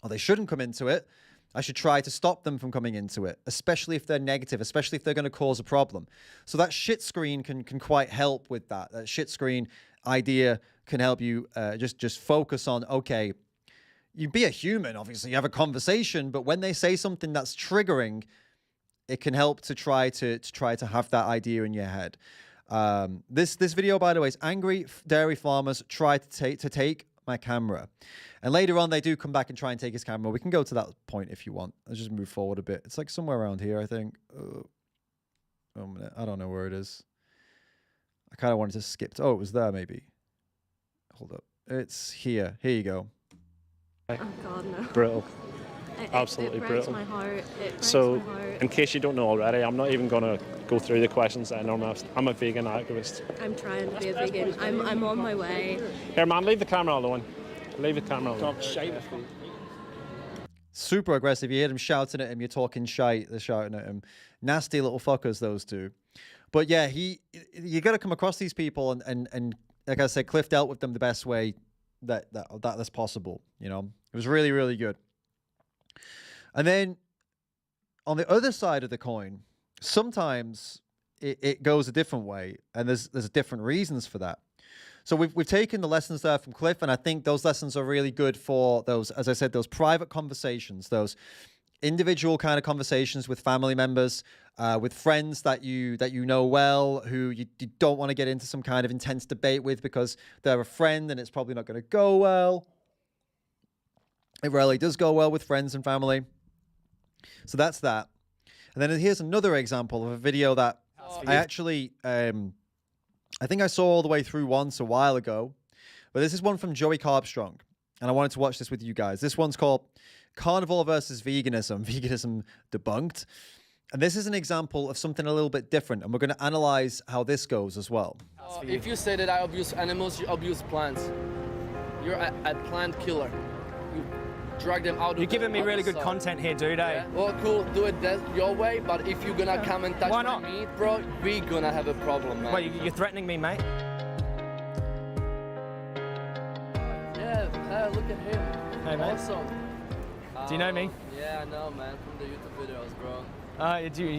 Or they shouldn't come into it. I should try to stop them from coming into it, especially if they're negative, especially if they're going to cause a problem. So that shit screen can quite help with that. That shit screen idea can help you just focus on, okay, you be a human, obviously, you have a conversation, but when they say something that's triggering, it can help to try to have that idea in your head. This video, by the way, is angry dairy farmers try to take my camera. And later on, they do come back and try and take his camera. We can go to that point if you want. Let's just move forward a bit. It's like somewhere around here, I think. Oh, minute. I don't know where it is. I kind of wanted to skip. Oh, it was there, maybe. Hold up. It's here. Here you go. Oh, God, no. Brutal. Absolutely brutal. It breaks my heart. So, in case you don't know already, I'm not even going to go through the questions that I normally ask. I'm a vegan activist. I'm trying to be a vegan. I'm on my way. Here, man, leave the camera alone. Leave the camera alone. Super aggressive. You hear them shouting at him. You're talking shite. They're shouting at him. Nasty little fuckers, those two. But yeah, you got to come across these people and like I said, Cliff dealt with them the best way that's possible. You know, it was really, really good. And then on the other side of the coin, sometimes it goes a different way, and there's different reasons for that. So we've taken the lessons there from Cliff, and I think those lessons are really good for those, as I said, those private conversations, those individual kind of conversations with family members, with friends that you know well, who you don't want to get into some kind of intense debate with because they're a friend and it's probably not going to go well. It rarely does go well with friends and family. So that's that. And then here's another example of a video that I actually, I think I saw all the way through once a while ago. But this is one from Joey Carbstrong. And I wanted to watch this with you guys. This one's called Carnivore versus Veganism. Veganism debunked. And this is an example of something a little bit different. And we're going to analyze how this goes as well. If you say that I abuse animals, you abuse plants. You're a plant killer. You drag them out. You're giving me really good content here, dude. Eh? Yeah. Well, cool. Do it your way. But if you're gonna come and touch my meat, bro, we're gonna have a problem, man. Wait, you're threatening me, mate? Yeah. Look at him. Hey, mate. Awesome. Do you know me? Yeah, I know, man. From the YouTube videos, bro.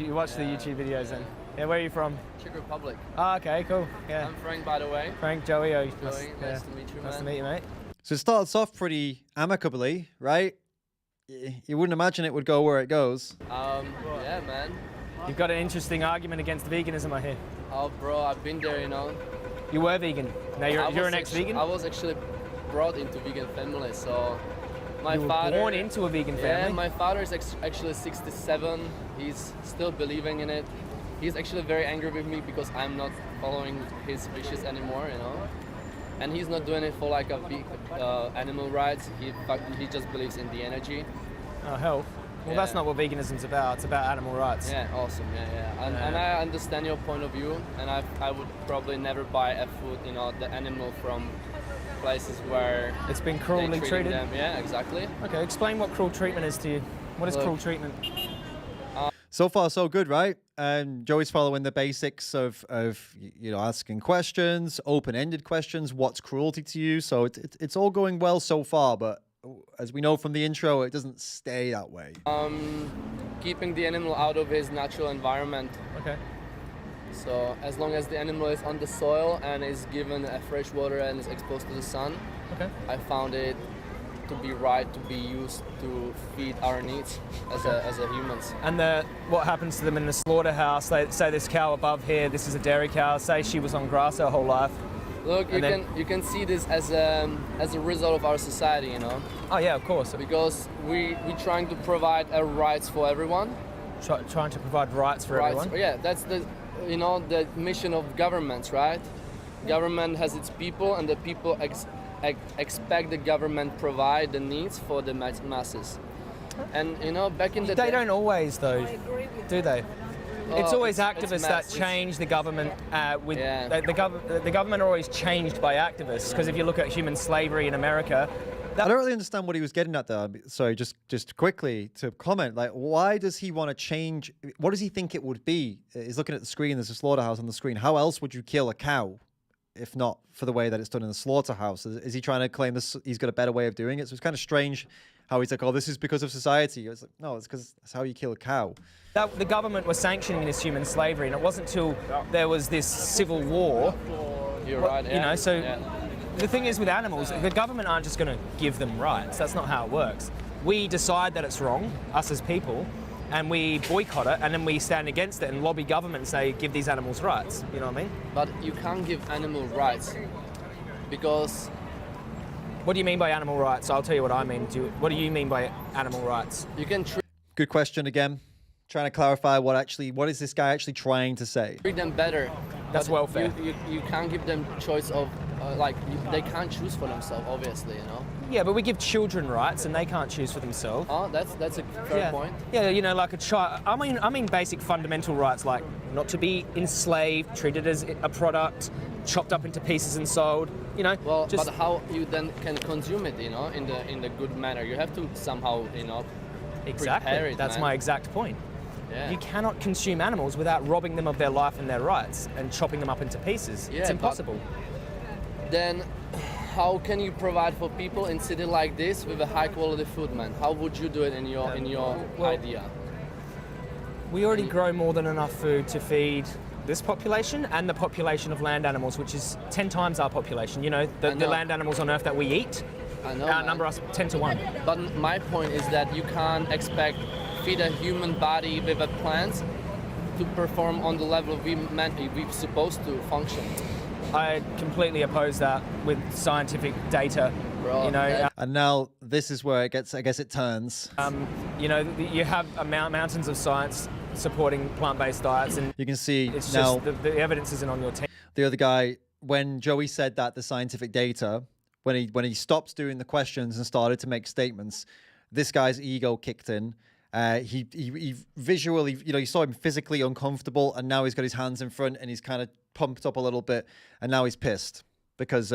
You watch the YouTube videos then? Yeah, where are you from? Czech Republic. Oh, okay, cool. Yeah. I'm Frank, by the way. Frank, Joey. Joey, nice to meet you, man. Nice to meet you, mate. So it starts off pretty amicably, right? You wouldn't imagine it would go where it goes. Yeah, man. You've got an interesting argument against veganism, I hear. Oh, bro, I've been there, you know. You were vegan. Now you're an ex-vegan? I was actually brought into vegan family, so my you were father born into a vegan family? Yeah, my father is actually 67. He's still believing in it. He's actually very angry with me because I'm not following his wishes anymore, you know. And he's not doing it for like a big animal rights. He just believes in the energy. Oh, health. Well, that's not what veganism's about. It's about animal rights. Yeah, awesome. Yeah. And I understand your point of view. And I would probably never buy a food, you know, the animal from places where it's been cruelly treated. Them. Yeah, exactly. Okay, explain what cruel treatment is to you. What is cruel treatment? So far, so good, right? Joey's following the basics of asking questions, open-ended questions. What's cruelty to you? So it's all going well so far, but as we know from the intro, it doesn't stay that way. Keeping the animal out of his natural environment. Okay. So as long as the animal is on the soil and is given fresh water and is exposed to the sun, okay, I found it to be right to be used to feed our needs as a humans. And what happens to them in the slaughterhouse? Say this cow above here, this is a dairy cow. Say she was on grass her whole life. Look, you can see this as a result of our society, you know. Oh yeah, of course. Because we're trying to provide rights for everyone. Trying to provide rights for everyone. Yeah, that's the mission of governments, right? Government has its people, and the people expect the government provide the needs for the masses. And you know, back in the They day, don't always, though, do they? It's always it's activists that massive. change the government. Yeah. The government are always changed by activists. Because if you look at human slavery in America, I don't really understand what he was getting at there. Sorry, just quickly to comment, like, why does he want to change? What does he think it would be? He's looking at the screen. There's a slaughterhouse on the screen. How else would you kill a cow, if not for the way that it's done in the slaughterhouse? Is he trying to claim this? He's got a better way of doing it. So it's kind of strange how he's like, oh, this is because of society. It's like, no, it's because that's how you kill a cow. the government was sanctioning this human slavery, and it wasn't until there was this civil war. You're right. You know, so. Yeah. The thing is with animals, the government aren't just going to give them rights. That's not how it works. We decide that it's wrong, us as people, and we boycott it, and then we stand against it and lobby government and say, give these animals rights. You know what I mean? But you can't give animal rights because... What do you mean by animal rights? I'll tell you what I mean. What do you mean by animal rights? You can Good question again. Trying to clarify what is this guy actually trying to say? treat them better. That's welfare. You can't give them choice of, they can't choose for themselves, obviously, you know? Yeah, but we give children rights and they can't choose for themselves. Oh, that's a fair point. Yeah, you know, like a child. I mean basic fundamental rights, like not to be enslaved, treated as a product, chopped up into pieces and sold. You know. Well, but how you then can consume it, you know, in the good manner? You have to somehow, you know, exactly. prepare it, That's man. my exact point. Yeah. You cannot consume animals without robbing them of their life and their rights and chopping them up into pieces. Yeah, it's impossible. Then how can you provide for people in city like this with a high quality food, man? How would you do it in your idea? We already grow more than enough food to feed this population and the population of land animals, which is 10 times our population. You know, the land animals on Earth that we eat outnumber us 10 to 1. But my point is that you can't expect feed a human body with a plant to perform on the level we're supposed to function. I completely oppose that with scientific data. Bro, you know, And now this is where it gets, I guess it turns. you know, you have mountains of science supporting plant-based diets, and You can see it's now just the evidence isn't on your team. the other guy, when Joey said that, the scientific data, when he stopped doing the questions and started to make statements, this guy's ego kicked in. He visually, you know, you saw him physically uncomfortable, and now he's got his hands in front and he's kind of pumped up a little bit, and now he's pissed because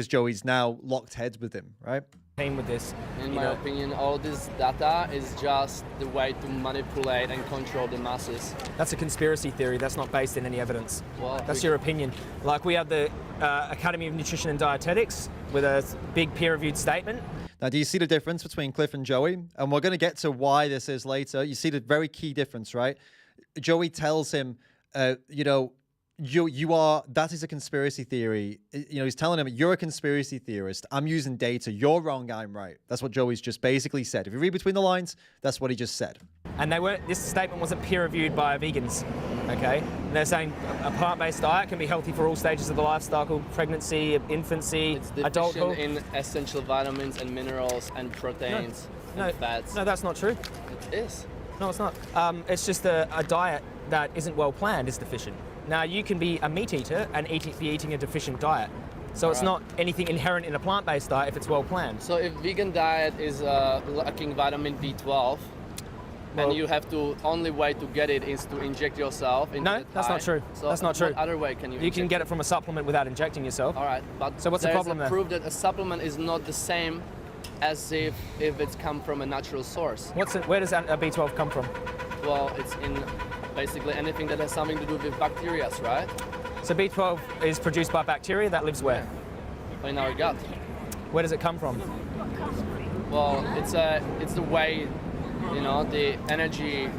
Joey's now locked heads with him, right? With this, in my opinion, all this data is just the way to manipulate and control the masses. That's a conspiracy theory. That's not based in any evidence. Well, that's your opinion. Like we have the Academy of Nutrition and Dietetics with a big peer-reviewed statement. Now, do you see the difference between Cliff and Joey? And we're going to get to why this is later. You see the very key difference, right? Joey tells him, you know, that is a conspiracy theory. You know, he's telling him, you're a conspiracy theorist. I'm using data. You're wrong. I'm right. That's what Joey's just basically said. If you read between the lines, that's what he just said. And this statement wasn't peer-reviewed by vegans, okay? And they're saying a plant-based diet can be healthy for all stages of the life cycle, pregnancy, infancy, adulthood. In essential vitamins and minerals and proteins and fats. No, that's not true. It is. No, it's not. It's just a diet that isn't well planned is deficient. Now, you can be a meat eater and be eating a deficient diet. So it's not anything inherent in a plant-based diet if it's well planned. So if vegan diet is lacking vitamin B12, and you have to, only way to get it is to inject yourself into No, that's not true. So that's not true. What other way can you can get it from a supplement without injecting yourself. All right, but so what's the problem there? There's proof that a supplement is not the same as if it's come from a natural source. Where does a B12 come from? Well, it's in basically anything that has something to do with bacteria, right? So B12 is produced by bacteria that lives where? In our gut. Where does it come from? Well, it's the way, you know, the energy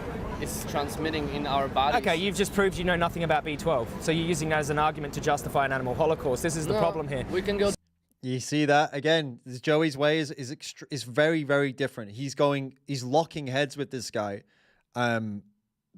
is transmitting in our bodies. Okay, you've just proved you know nothing about B12. So you're using that as an argument to justify an animal holocaust. This is the problem here. We can go. You see that again? Joey's way is very, very different. He's locking heads with this guy,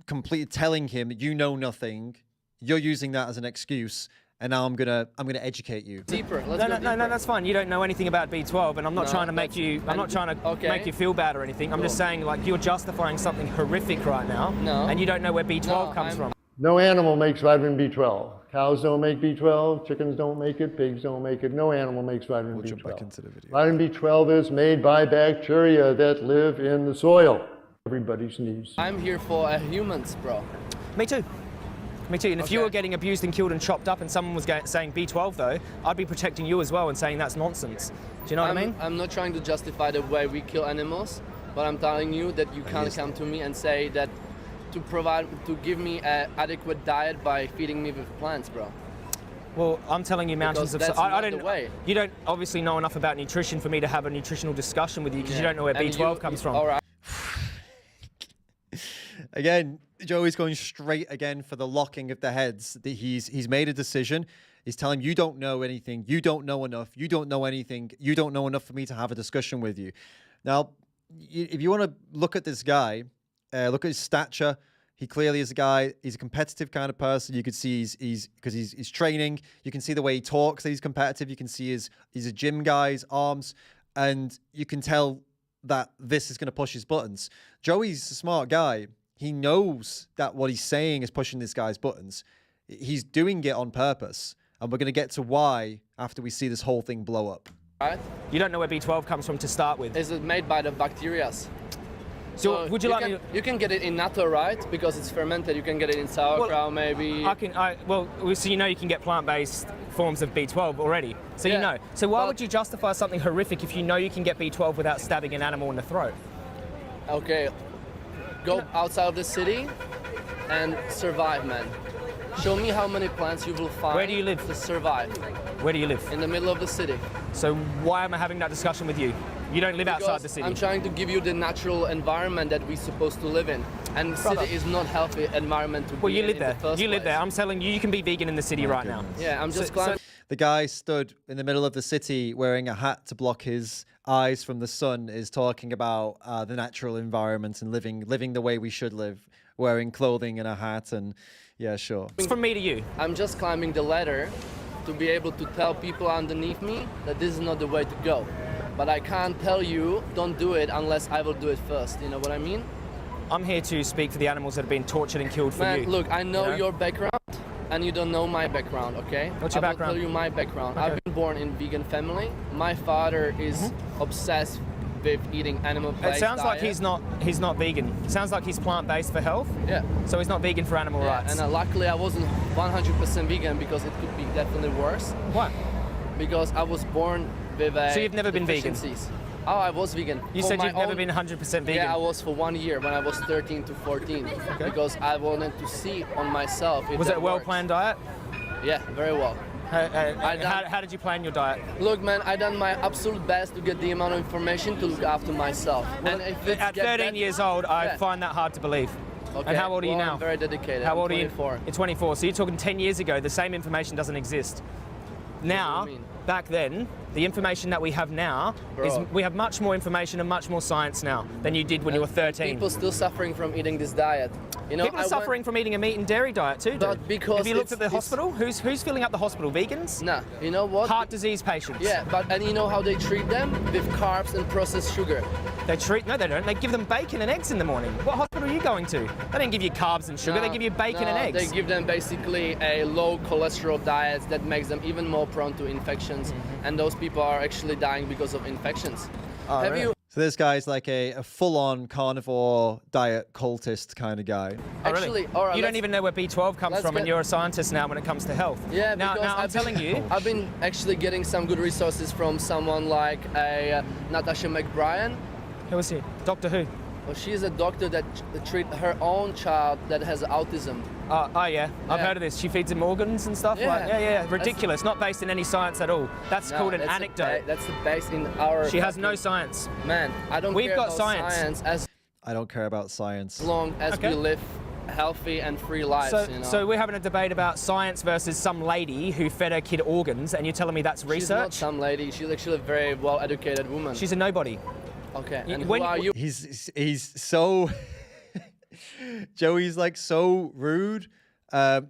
completely telling him you know nothing. You're using that as an excuse, and now I'm gonna educate you. Deeper. No, that's fine. You don't know anything about B12, and I'm not trying to make you. I'm not trying to make you feel bad or anything. I'm just saying, like, you're justifying something horrific right now, and you don't know where B12 comes from. No animal makes vitamin B12. Cows don't make B12, chickens don't make it, pigs don't make it. No animal makes vitamin B12. Jump back into the video. Vitamin B12 is made by bacteria that live in the soil. Everybody sneezes. I'm here for humans, bro. Me too. Me too. And if you were getting abused and killed and chopped up and someone was saying B12 though, I'd be protecting you as well and saying that's nonsense. Do you know what I mean? I'm not trying to justify the way we kill animals, but I'm telling you that you can't come to me and say that to give me an adequate diet by feeding me with plants, bro. Well, I'm telling you mountains of... I don't. The way. You don't obviously know enough about nutrition for me to have a nutritional discussion with you because you don't know where B12 comes from. All right. Again, Joey's going straight again for the locking of the heads. He's made a decision. He's telling you don't know anything. You don't know enough. You don't know anything. You don't know enough for me to have a discussion with you. Now, if you want to look at this guy, look at his stature. He clearly is a guy. He's a competitive kind of person. You could see he's training. You can see the way he talks that he's competitive. You can see he's a gym guy, his arms, and you can tell that this is going to push his buttons. Joey's a smart guy. He knows that what he's saying is pushing this guy's buttons. He's doing it on purpose, and we're going to get to why after we see this whole thing blow up. Right? You don't know where B12 comes from to start with. Is it made by the bacteria? So would you can get it in natto, right? Because it's fermented. You can get it in sauerkraut, maybe. Well, so you know you can get plant-based forms of B12 already. So you know. So why would you justify something horrific if you know you can get B12 without stabbing an animal in the throat? Okay, go outside of the city and survive, man. Show me how many plants you will find. Where do you live? To survive. Where do you live? In the middle of the city. So why am I having that discussion with you? You don't live outside the city. I'm trying to give you the natural environment that we're supposed to live in. And the city is not healthy environment to be in. Well, you live there. The first You live place. there. I'm telling you, you can be vegan in the city right now. Yeah, I'm just climbing. The guy stood in the middle of the city wearing a hat to block his eyes from the sun is talking about the natural environment and living the way we should live, wearing clothing and a hat and yeah, sure. It's from me to you. I'm just climbing the ladder to be able to tell people underneath me that this is not the way to go. But I can't tell you, don't do it unless I will do it first. You know what I mean? I'm here to speak for the animals that have been tortured and killed for you. Man, look, I know your background, and you don't know my background, okay? What's your background? I will tell you my background. Okay. I've been born in vegan family. My father is obsessed with eating animal-based It sounds like diet. he's not vegan. It sounds like he's plant-based for health. Yeah. So he's not vegan for animal rights. And luckily I wasn't 100% vegan because it could be definitely worse. Why? Because I was born with a So you've never been vegan? deficiencies. Oh, I was vegan. You For said my you've never own- been 100% vegan. Yeah, I was for 1 year when I was 13 to 14 because I wanted to see on myself if Was it that a works. well-planned diet? Yeah, very well. How did you plan your diet? Look, man, I done my absolute best to get the amount of information to look after myself. Well, and if it's at 13 years old, I find that hard to believe. Okay. And how old are you well, now? I'm very dedicated. How I'm old are you? 24. You're 24. So you're talking 10 years ago, the same information doesn't exist. Now, back then, the information that we have now is we have much more information and much more science now than you did when you were 13. People still suffering from eating this diet. You know, People are suffering from eating a meat and dairy diet too. But because have you looked at the it's- hospital? Who's filling up the hospital? Vegans? Nah, you know what? Heart disease patients. Yeah, and you know how they treat them? With carbs and processed sugar. No, they don't. They give them bacon and eggs in the morning. What hospital are you going to? They don't give you carbs and sugar. They give you bacon and eggs. They give them basically a low cholesterol diet that makes them even more prone to infections. And those people are actually dying because of infections. Have you? So this guy's like a full-on carnivore diet cultist kind of guy. Actually, all right, you don't even know where B12 comes from, and you're a scientist now when it comes to health. Yeah, now I'm telling you. I've been actually getting some good resources from someone like a Natasha McBrien. Who is he? Doctor who? Well, she's a doctor that treats her own child that has autism. Oh yeah, I've heard of this. She feeds him organs and stuff. Yeah. Yeah. Ridiculous. Not based in any science at all. That's called an anecdote. That's the base in our. She has no science. Man, I don't. We've care got about science. as I don't care about science. long as we live healthy and free lives. So we're having a debate about science versus some lady who fed her kid organs, and you're telling me that's research? She's not some lady. She's actually a very well-educated woman. She's a nobody. Okay, and who are you? He's so Joey's like so rude.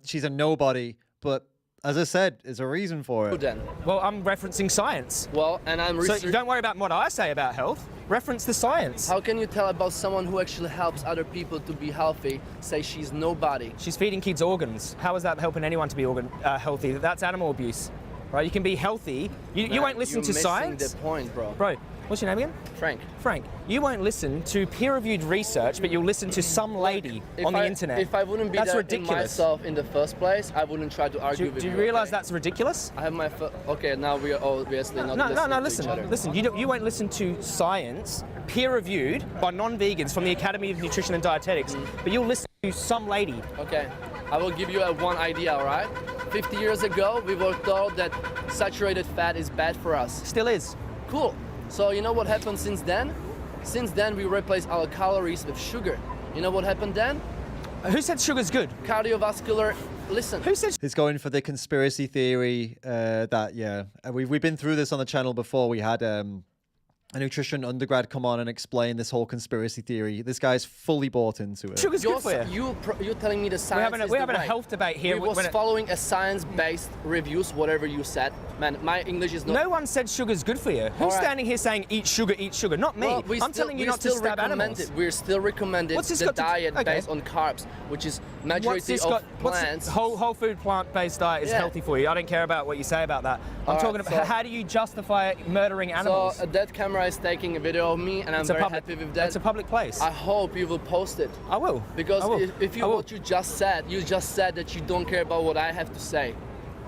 She's a nobody, but as I said, there's a reason for it. Then. Well, I'm referencing science. Well, and I'm So researching. don't worry about what I say about health. Reference the science. How can you tell about someone who actually helps other people to be healthy, say she's nobody? She's feeding kids organs. How is that helping anyone to be healthy? That's animal abuse, right? You can be healthy. You won't listen to science. You're missing the point, bro. Bro, what's your name again? Frank. Frank, you won't listen to peer-reviewed research, but you'll listen to some lady on the internet. If I wouldn't be that's that ridiculous. in myself in the first place, I wouldn't try to argue with you. Do you realize that's ridiculous? I have my okay. Now we are obviously not listening No. to each other. Listen. You won't listen to science peer-reviewed by non-vegans from the Academy of Nutrition and Dietetics, but you'll listen to some lady. Okay, I will give you one idea. All right. 50 years ago, we were told that saturated fat is bad for us. Still is. Cool. So you know what happened since then? Since then, we replaced our calories with sugar. You know what happened then? Who said sugar's good? Cardiovascular. Listen. Who said? He's going for the conspiracy theory that we've been through this on the channel before. We had a nutrition undergrad come on and explain this whole conspiracy theory. This guy's fully bought into it. Sugar's good for you. You're telling me the science We're having a health debate here. We was following a science-based reviews, whatever you said. Man, my English is not... No one said sugar's good for you. Who's standing here saying eat sugar, eat sugar? Not me. Well, I'm telling you not to stab animals. We're still recommended the diet based on carbs, which is majority of plants. Whole food plant-based diet is healthy for you. I don't care about what you say about that. I'm talking about how do you justify murdering animals? So that camera is taking a video of me, and I'm very happy with that. It's a public place. I hope you will post it. I will. Because I will. if you what you just said that you don't care about what I have to say.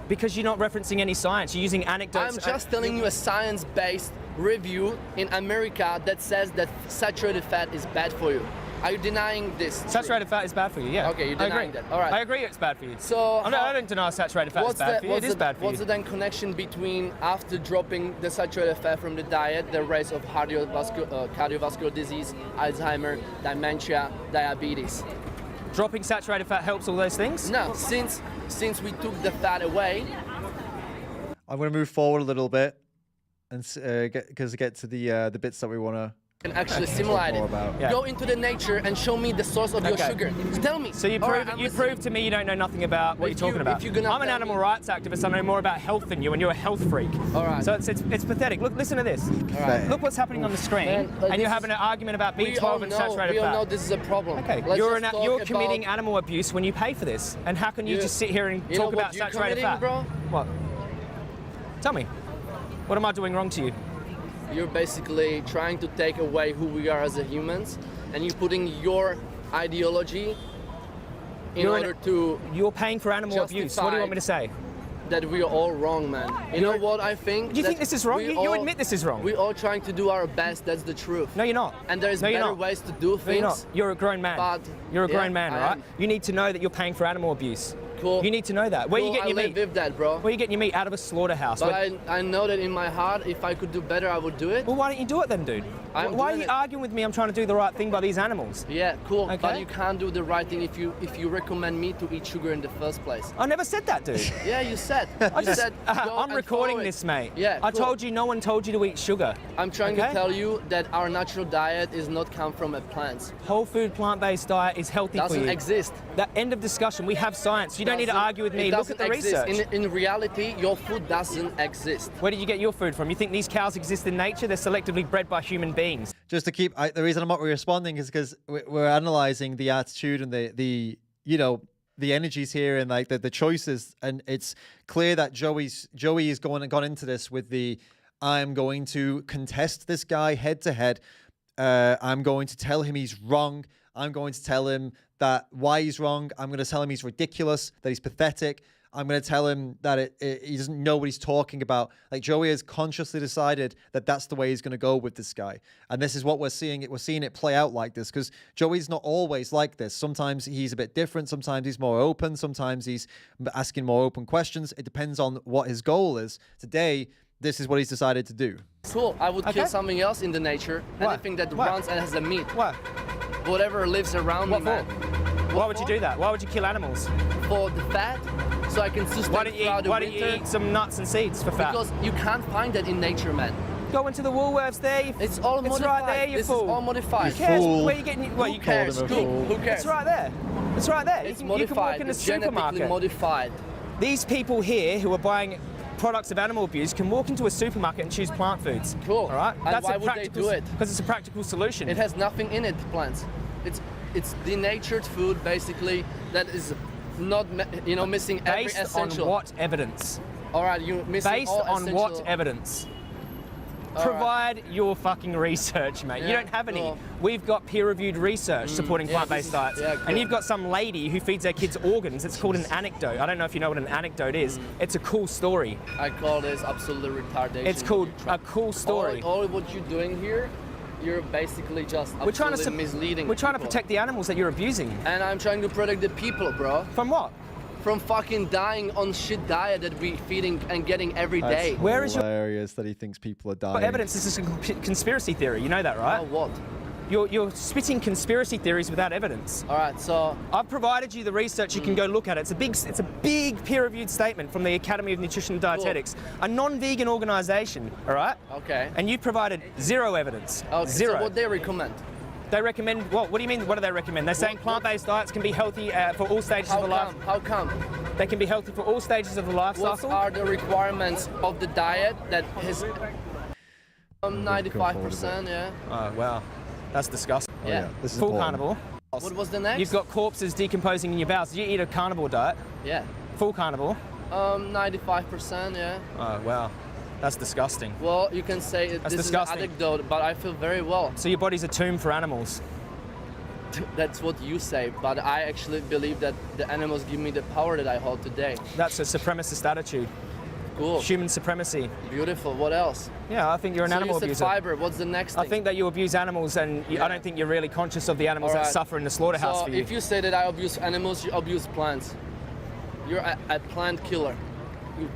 Because you're not referencing any science. You're using anecdotes. I'm just telling you a science-based review in America that says that saturated fat is bad for you. Are you denying this? Saturated fat is bad for you, yeah. Okay, you're denying that. All right. I agree it's bad for you. So I don't deny saturated fat is bad for you. It is bad for you. What's the then connection between after dropping the saturated fat from the diet, the rise of cardiovascular disease, Alzheimer, dementia, diabetes? Dropping saturated fat helps all those things? No, since we took the fat away. I'm going to move forward a little bit and get to the bits that we want to. And actually simulate it. Yeah. Go into the nature and show me the source of your sugar. Tell me. So you prove to me you don't know nothing about what you're talking about. I'm an animal rights activist. I know more about health than you, and you're a health freak. All right. So it's pathetic. Look, listen to this. All right. Look what's happening on the screen, and you're having an argument about B12 and saturated fat. We all know this is a problem. Okay. You're committing animal abuse when you pay for this. And how can you just sit here and talk about saturated fat? Bro? What? Tell me. What am I doing wrong to you? You're basically trying to take away who we are as a humans, and you're putting your ideology You're paying for animal abuse. What do you want me to say? That we are all wrong, man. You know what I think? Do you think this is wrong? You admit this is wrong. We're all trying to do our best. That's the truth. No, you're not. And there's better ways to do things. No, you're not. You're a grown man. But you're a grown man, right? You need to know that you're paying for animal abuse. Cool. You need to know that. Where are you getting your meat? I live with that, bro. Where are you getting your meat? Out of a slaughterhouse. But I know that in my heart, if I could do better, I would do it. Well, why don't you do it then, dude? Why are you arguing with me? I'm trying to do the right thing by these animals. Yeah, cool. Okay? But you can't do the right thing if you recommend me to eat sugar in the first place. I never said that, dude. Yeah, you said. I'm recording this, mate. Yeah, I told you no one told you to eat sugar. I'm trying to tell you that our natural diet is not come from plants. Whole food plant-based diet is healthy for you. Doesn't exist. That end of discussion. We have science. You don't need to argue with me. Look at the research. In reality, your food doesn't exist. Where did you get your food from? You think these cows exist in nature? They're selectively bred by human beings. Just to keep, the reason I'm not responding is because we're analyzing the attitude and the energies here and like the choices, and it's clear that Joey has gone into this with I'm going to contest this guy head to head. I'm going to tell him he's wrong. I'm going to tell him that why he's wrong. I'm going to tell him he's ridiculous, that he's pathetic. I'm going to tell him that he doesn't know what he's talking about. Like, Joey has consciously decided that that's the way he's going to go with this guy. And this is what we're seeing. We're seeing it play out like this because Joey's not always like this. Sometimes he's a bit different. Sometimes he's more open. Sometimes he's asking more open questions. It depends on what his goal is. Today, this is what he's decided to do. Cool. I would kill something else in the nature. Anything that runs and has a meat. What? Whatever lives around me, man. Why would you do that? Why would you kill animals? For the fat, so I can sustain throughout the winter. Why don't you eat some nuts and seeds for fat? Because you can't find that in nature, man. Go into the Woolworths there. It's all modified. It's right there, you fool. This is all modified. Who cares? Where are you getting? Who cares? Who cares? It's right there. It's right there. It's you modified. can walk in the it's genetically supermarket. modified. These people here who are buying products of animal abuse can walk into a supermarket and choose plant foods. Cool. All right? And why would they do it? Because it's a practical solution. It has nothing in it, plants. It's denatured food, basically, that is not, you know, missing every Based essential. on what evidence? All right, you're missing Based all on essential. what evidence? All Provide your fucking research, mate. You Yeah, don't have any. cool. We've got peer-reviewed research supporting yeah, plant-based this is- diets. yeah, cool. And you've got some lady who feeds her kids organs. It's called an anecdote. I don't know if you know what an anecdote is. It's a cool story. I call this absolute retardation. It's called a cool story. All what you're doing here, you're basically just absolutely misleading. We're trying to people. protect the animals that you're abusing. And I'm trying to protect the people, bro. From what? From fucking dying on shit diet that we feeding and getting every day. Where is your hilarious that he thinks people are dying. evidence? This is a conspiracy theory. You know that, right? Oh, what? You're spitting conspiracy theories without evidence. All right, so I've provided you the research. You can go look at it. It's a big peer-reviewed statement from the Academy of Nutrition and Dietetics, a non-vegan organisation. All right. Okay. And you provided zero evidence. Okay, Zero. so what they recommend? They recommend what? What do you mean? What do they recommend? They're saying plant-based diets can be healthy for all stages of the life. How come? They can be healthy for all stages of the life What cycle. are the requirements of the diet that has 95%? Yeah. Oh wow, that's disgusting. Yeah. This is Full important. carnivore. What was the next? You've got corpses decomposing in your bowels. You eat a carnivore diet. Yeah. Full carnivore. 95%. Yeah. Oh wow, that's disgusting. Well, you can say That's this disgusting. is an anecdote, but I feel very well. So your body's a tomb for animals. That's what you say, but I actually believe that the animals give me the power that I hold today. That's a supremacist attitude. Cool. Human supremacy. Beautiful. What else? Yeah, I think you're an So animal you said abuser. fiber. What's the next thing? I think that you abuse animals, and I don't think you're really conscious of the animals that Alright. suffer in the slaughterhouse So for you. if you say that I abuse animals, you abuse plants. You're a plant killer. You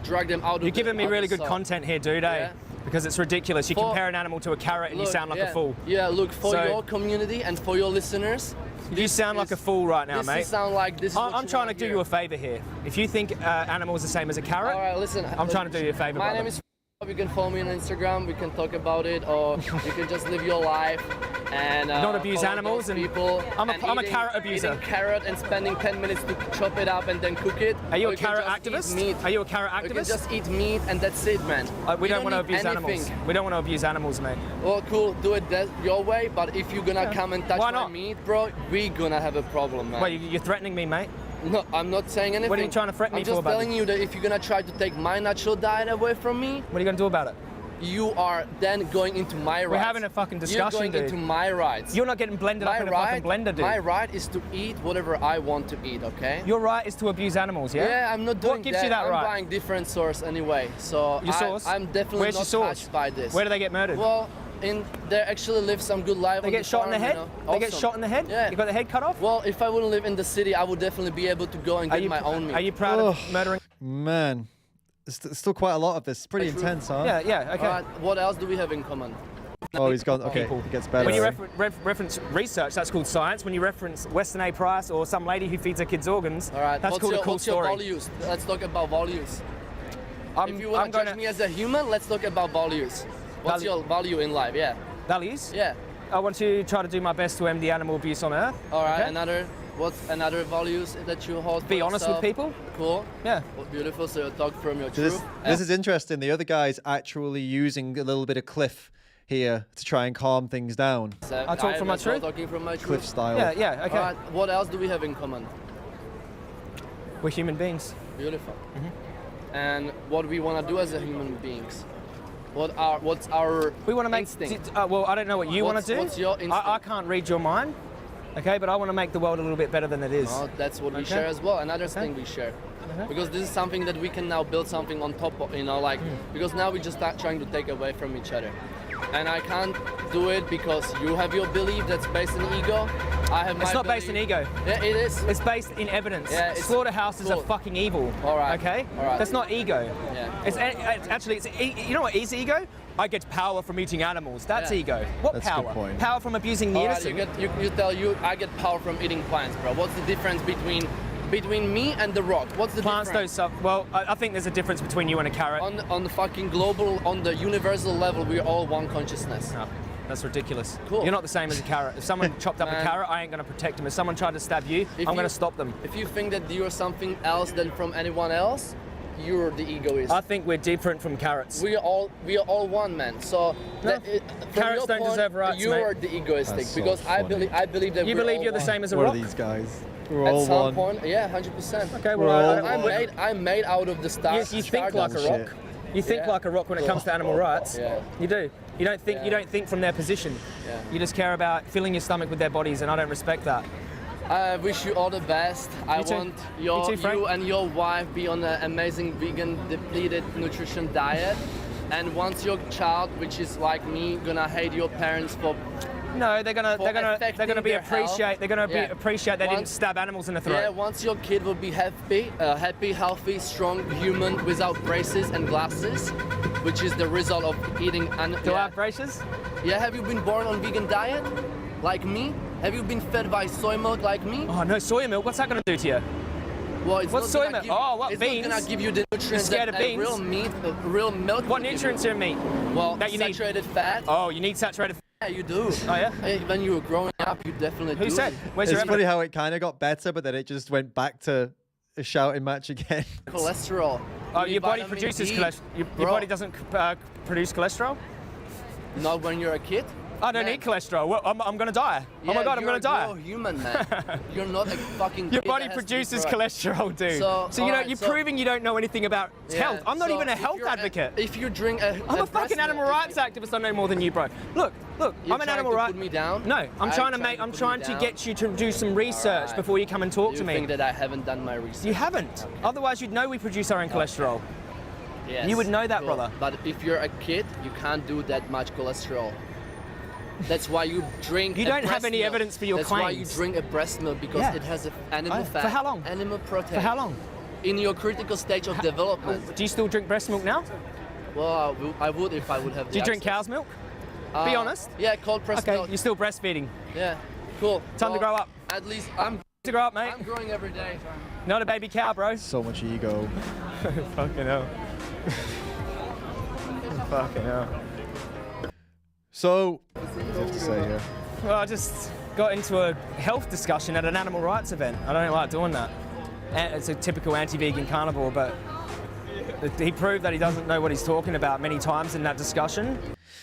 drag them out of You're giving me out really the good soil. content here, dude, eh? Yeah. Because it's ridiculous. You For- compare an animal to a carrot and you Look, sound like yeah. a fool. Yeah, look, for So- your community and for your listeners, You sound like a fool right now, this mate. sound like this is what I'm you trying to wanna do hear. you a favour here. If you think animals are the same as a carrot, All right, listen. I'm trying to do you a favour, My brother. name is. You can follow me on Instagram. We can talk about it, or you can just live your life and Not abuse follow animals those and- people. I'm a and carrot abuser. Eating carrot and spending 10 minutes to chop it up and then cook it. Are you Or a can carrot just eat activist? Meat. Are you a carrot You can activist? just eat meat and that's it, man. We don't want to need abuse animals. anything. We don't want to abuse animals, mate. Well, cool, do it your way, but if you're gonna come and touch Why my not? meat, bro, we gonna have a problem, man. Well, you're threatening me, mate. No, I'm not saying anything. What are you trying to threaten me I'm for, just buddy? telling you that if you're gonna try to take my natural diet away from me, What are you going to do about it? you are then going into my rights. We're having a fucking discussion, You're going dude. into my rights. You're not getting blended up in a fucking blender, dude. My right is to eat whatever I want to eat, okay? Your right is to abuse animals, yeah? Yeah, I'm not doing What gives you that I'm right? buying different source anyway, so Your source? I'm definitely Where's not your source? touched by this. Where do they get murdered? Well, they actually live some good life. They on get the shot in the farm, head? you know? They get Awesome. shot in the head? Yeah. You got the head cut off? Well, if I wouldn't live in the city, I would definitely be able to go and get my own meat. Are you proud of murdering? Man, there's still quite a lot of this. It's pretty intense, huh? Yeah, okay. Alright, what else do we have in common? Oh, he's gone. Okay, it gets better. When you reference research, that's called science. When you reference Weston A. Price or some lady who feeds her kids organs, All right, that's called a cool what's story. your values? Let's talk about values. If you want I'm to judge gonna- me as a human, let's talk about values. What's your value in life? Yeah. Values? Yeah. I want to try to do my best to end the animal abuse on Earth. All right. Okay? What's another values that you hold? Be for honest with yourself? people. Cool. Yeah. Well, beautiful. So you talk from your This, truth. this is interesting. The other guy's actually using a little bit of Cliff here to try and calm things down. So I talk from my that's all truth? Talking from my truth. Cliff style. Yeah, okay. All right. What else do we have in common? We're human beings. Beautiful. Mm-hmm. And what we want to do as a human beings? What's our We want to make. instinct? Well, I don't know what you want What's- to do. what's your instinct? I can't read your mind. Okay, but I want to make the world a little bit better than it is. Oh, that's what we Okay. share as well. Another thing we share. Because this is something that we can now build something on top of, because now we're just trying to take away from each other. And I can't do it because you have your belief that's based in ego. I have my It's not belief. based in ego. Yeah, it is. It's based in evidence. Yeah, it's Slaughterhouses cool. are fucking evil. All right. Okay. All right. That's not ego. Yeah. It's actually you know what is ego? I get power from eating animals. That's Yeah. ego. What That's a good power? point. Power from abusing the All right, innocent. I get power from eating plants, bro. What's the difference between me and the rock? What's the Plants don't difference? suffer. Well, I think there's a difference between you and a carrot. On the fucking global, on the universal level, we're all one consciousness. No. That's ridiculous. Cool. You're not the same as a carrot. If someone chopped up a carrot, I ain't going to protect him. If someone tried to stab you, I'm going to stop them. If you think that you're something else than from anyone else, you're the egoist. I think we're different from carrots. We are all one, man. So carrots don't deserve rights, you are the egoistic because I believe that you believe you're the same as a rock. What are these guys? We're At all some one. point, yeah, 100%. Okay, well, I'm made out of the stars. You think like a rock. You think like a rock when it comes to animal rights. Yeah. You do. You don't think. You don't think from their position. Yeah. You just care about filling your stomach with their bodies, and I don't respect that. I wish you all the best. I too. want You too, Frank. you and your wife be on an amazing vegan depleted nutrition diet. And once your child, which is like me, gonna hate your parents for No, they're gonna be appreciate. They're gonna be appreciate they didn't stab animals in the throat. Yeah, once your kid will be happy, healthy, strong human without braces and glasses, which is the result of eating. Do I have braces? Yeah. Have you been born on vegan diet, like me? Have you been fed by soy milk like me? Oh no, soy milk. What's that gonna do to you? Well, it's What's not soy gonna milk? It's beans? not gonna give you the nutrients You're scared that of beans? real meat, real milk. What nutrients are in meat? Well, that you saturated fat. Oh, you need saturated fat. Yeah, you do. Oh yeah. When you were growing up, you definitely do. Who said? Where's It's your funny how it kind of got better, but then it just went back to a shouting match again. Cholesterol. Oh, You your need body vitamin produces D. cholesterol. Your Bro. body doesn't produce cholesterol. Not when you're a kid. I don't need cholesterol. Well, I'm gonna die. Oh my god, I'm gonna die. You're a human, man. You're not a fucking. Your kid body that has to be produces pro- cholesterol, dude. So, you know, alright, you're so- proving you don't know anything about health. I'm not so even a if health you're advocate. If you drink a I'm a fucking animal rights activist. I know more than you, bro. Look, You're I'm an trying animal to rights. put me down? No, I'm trying to put me down? get you to do some research Alright. before you come and talk You to me. think that I haven't done my research? You haven't. Otherwise, you'd know we produce our own cholesterol. Yes, You would know that, cool. brother. But if you're a kid, you can't do that much cholesterol. That's why you drink. You a don't have breast any milk. evidence for your That's why you claims. drink a breast milk because Yeah. it has animal fat. For how long? Animal protein. For how long? In your critical stage of development. Do you still drink breast milk now? Well, I would if I would have. Do you drink cow's milk? Be honest. Yeah, cold pressed Okay, milk. you're still breastfeeding. Yeah, cool. Time to grow up. At least I'm To grow up, mate. I'm growing every day. Not a baby cow, bro. So much ego. Fucking hell. Fucking hell. So, what do you have to say here? Well, I just got into a health discussion at an animal rights event. I don't like doing that. It's a typical anti-vegan carnivore, but he proved that he doesn't know what he's talking about many times in that discussion.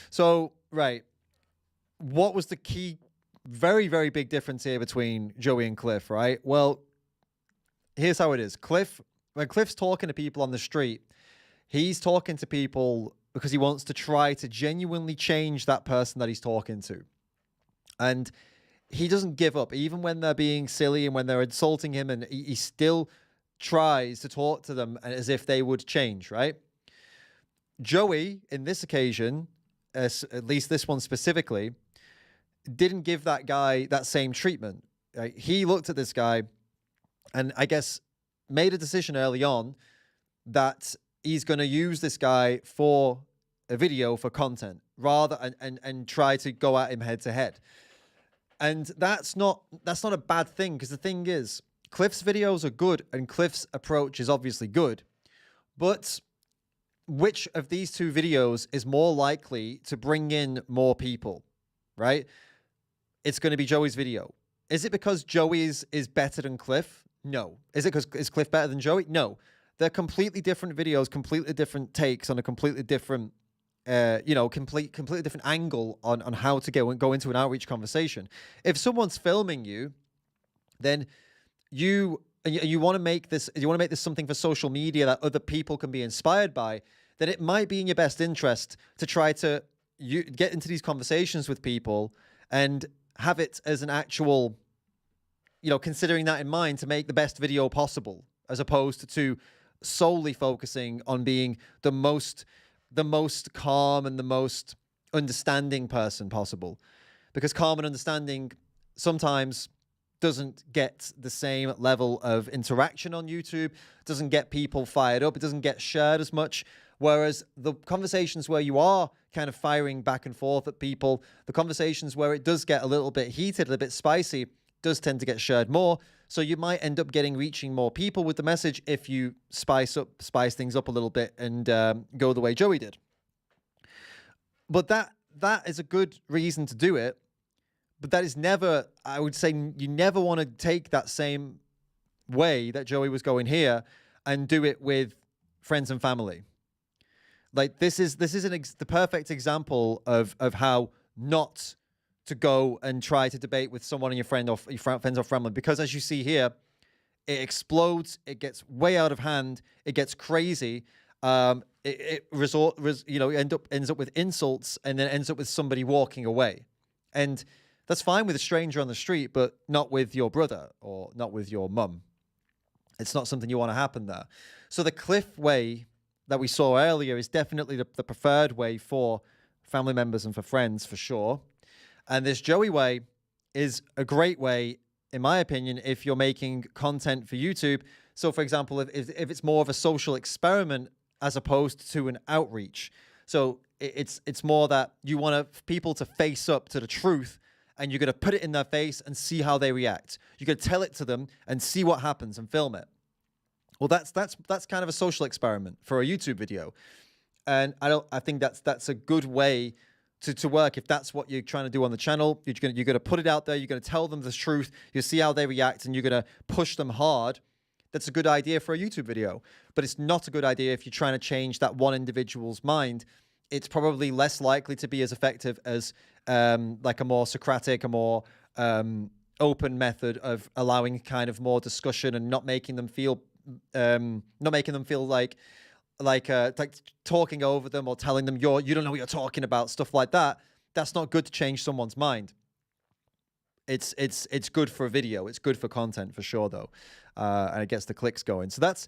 So, right. What was the key, very, very big difference here between Joey and Cliff, right? Well, here's how it is. When Cliff's talking to people on the street, he's talking to people because he wants to try to genuinely change that person that he's talking to. And he doesn't give up, even when they're being silly and when they're insulting him, and he still tries to talk to them as if they would change, right? Joey, in this occasion, at least this one specifically, didn't give that guy that same treatment. Right? He looked at this guy and I guess made a decision early on that he's going to use this guy for a video, for content, rather and try to go at him head to head. And that's not a bad thing, because the thing is, Cliff's videos are good and Cliff's approach is obviously good, but which of these two videos is more likely to bring in more people, right? It's going to be Joey's video. Is it because Joey's is better than Cliff? No. Is it because is Cliff better than Joey? No. They're completely different videos, completely different takes on a completely different, completely different angle on how to go into an outreach conversation. If someone's filming you, then you want to make this something for social media that other people can be inspired by, then it might be in your best interest to try to get into these conversations with people and have it as an actual, considering that in mind to make the best video possible, as opposed to solely focusing on being the most calm and the most understanding person possible. Because calm and understanding sometimes doesn't get the same level of interaction on YouTube, doesn't get people fired up, it doesn't get shared as much. Whereas the conversations where you are kind of firing back and forth at people, the conversations where it does get a little bit heated, a little bit spicy, does tend to get shared more. So you might end up reaching more people with the message if you spice things up a little bit and go the way Joey did. But that is a good reason to do it, but that is never, I would say, you never want to take that same way that Joey was going here and do it with friends and family. Like this is the perfect example of how not to go and try to debate with someone in your friends or family, because as you see here, it explodes, it gets way out of hand, it gets crazy. Ends up with insults, and then ends up with somebody walking away. And that's fine with a stranger on the street, but not with your brother or not with your mum. It's not something you want to happen there. So the cliff way that we saw earlier is definitely the preferred way for family members and for friends, for sure. And this Joey way is a great way, in my opinion, if you're making content for YouTube. So, for example, if it's more of a social experiment as opposed to an outreach. So it's more that you want people to face up to the truth, and you're going to put it in their face and see how they react. You're going to tell it to them and see what happens and film it. Well, that's kind of a social experiment for a YouTube video. And I think that's a good way to work. If that's what you're trying to do on the channel, you're going to put it out there. You're going to tell them the truth. You see how they react, and you're going to push them hard. That's a good idea for a YouTube video, but it's not a good idea if you're trying to change that one individual's mind. It's probably less likely to be as effective as like a more Socratic, a more open method of allowing kind of more discussion and not making them feel like talking over them or telling them you don't know what you're talking about, stuff like that. That's not good to change someone's mind. It's good for a video. It's good for content for sure, though, and it gets the clicks going. So that's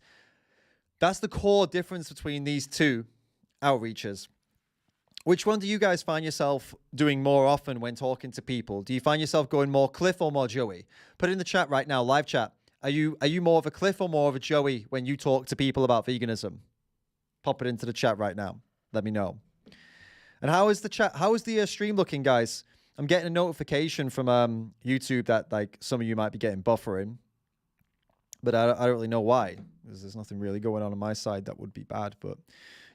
the core difference between these two outreaches. Which one do you guys find yourself doing more often when talking to people? Do you find yourself going more Cliff or more Joey? Put it in the chat right now, live chat. Are you more of a Cliff or more of a Joey when you talk to people about veganism? Pop it into the chat right now. Let me know. And how is the chat? How is the stream looking, guys? I'm getting a notification from YouTube that like some of you might be getting buffering, but I don't really know why. There's nothing really going on my side that would be bad, but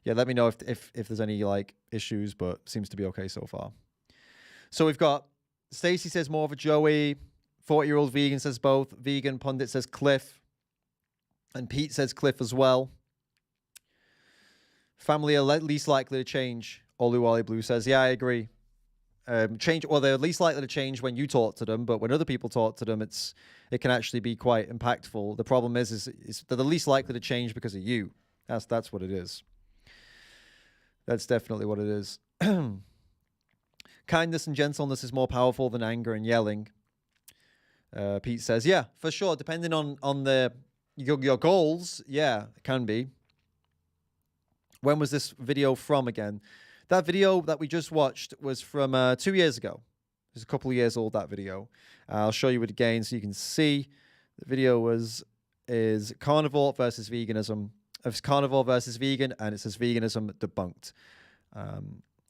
yeah, let me know if there's any like issues, but seems to be okay so far. So we've got Stacy says more of a Joey, 40-year-old vegan says both, vegan pundit says Cliff, and Pete says Cliff as well. Family are least likely to change. Olu Wally Blue says, yeah, I agree. They're least likely to change when you talk to them, but when other people talk to them, it can actually be quite impactful. The problem is they're the least likely to change because of you. That's what it is. That's definitely what it is. Kindness and gentleness is more powerful than anger and yelling. Pete says, yeah, for sure. Depending on your goals, yeah, it can be. When was this video from again? That video that we just watched was from 2 years ago. It was a couple of years old, that video. I'll show you it again so you can see. The video is carnivore versus veganism. It's carnivore versus vegan, and it says veganism debunked.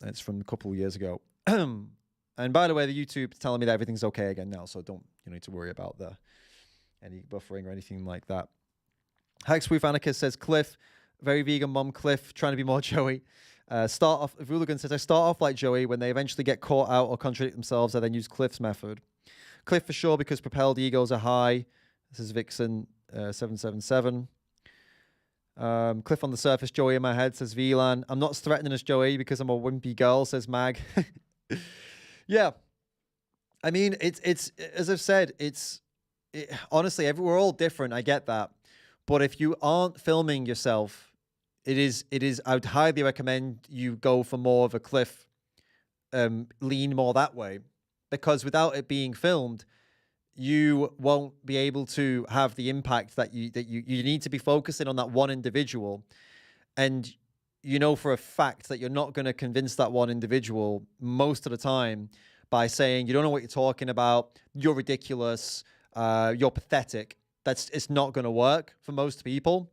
It's from a couple of years ago. And by the way, the YouTube's telling me that everything's okay again now, so you don't need to worry about any buffering or anything like that. Hexproof Anarchist says Cliff, very vegan mom Cliff, trying to be more Joey. Vooligan says, I start off like Joey. When they eventually get caught out or contradict themselves, I then use Cliff's method. Cliff for sure, because propelled egos are high. This is Vixen 777. Cliff on the surface, Joey in my head, says VLAN. I'm not as threatening as Joey because I'm a wimpy girl, says Mag. Yeah. I mean, it's as I've said, honestly, we're all different. I get that. But if you aren't filming yourself, it is, I would highly recommend you go for more of a Cliff, lean more that way, because without it being filmed, you won't be able to have the impact that you need to be focusing on that one individual. And you know for a fact that you're not going to convince that one individual most of the time by saying, you don't know what you're talking about, you're ridiculous, you're pathetic. It's not going to work for most people.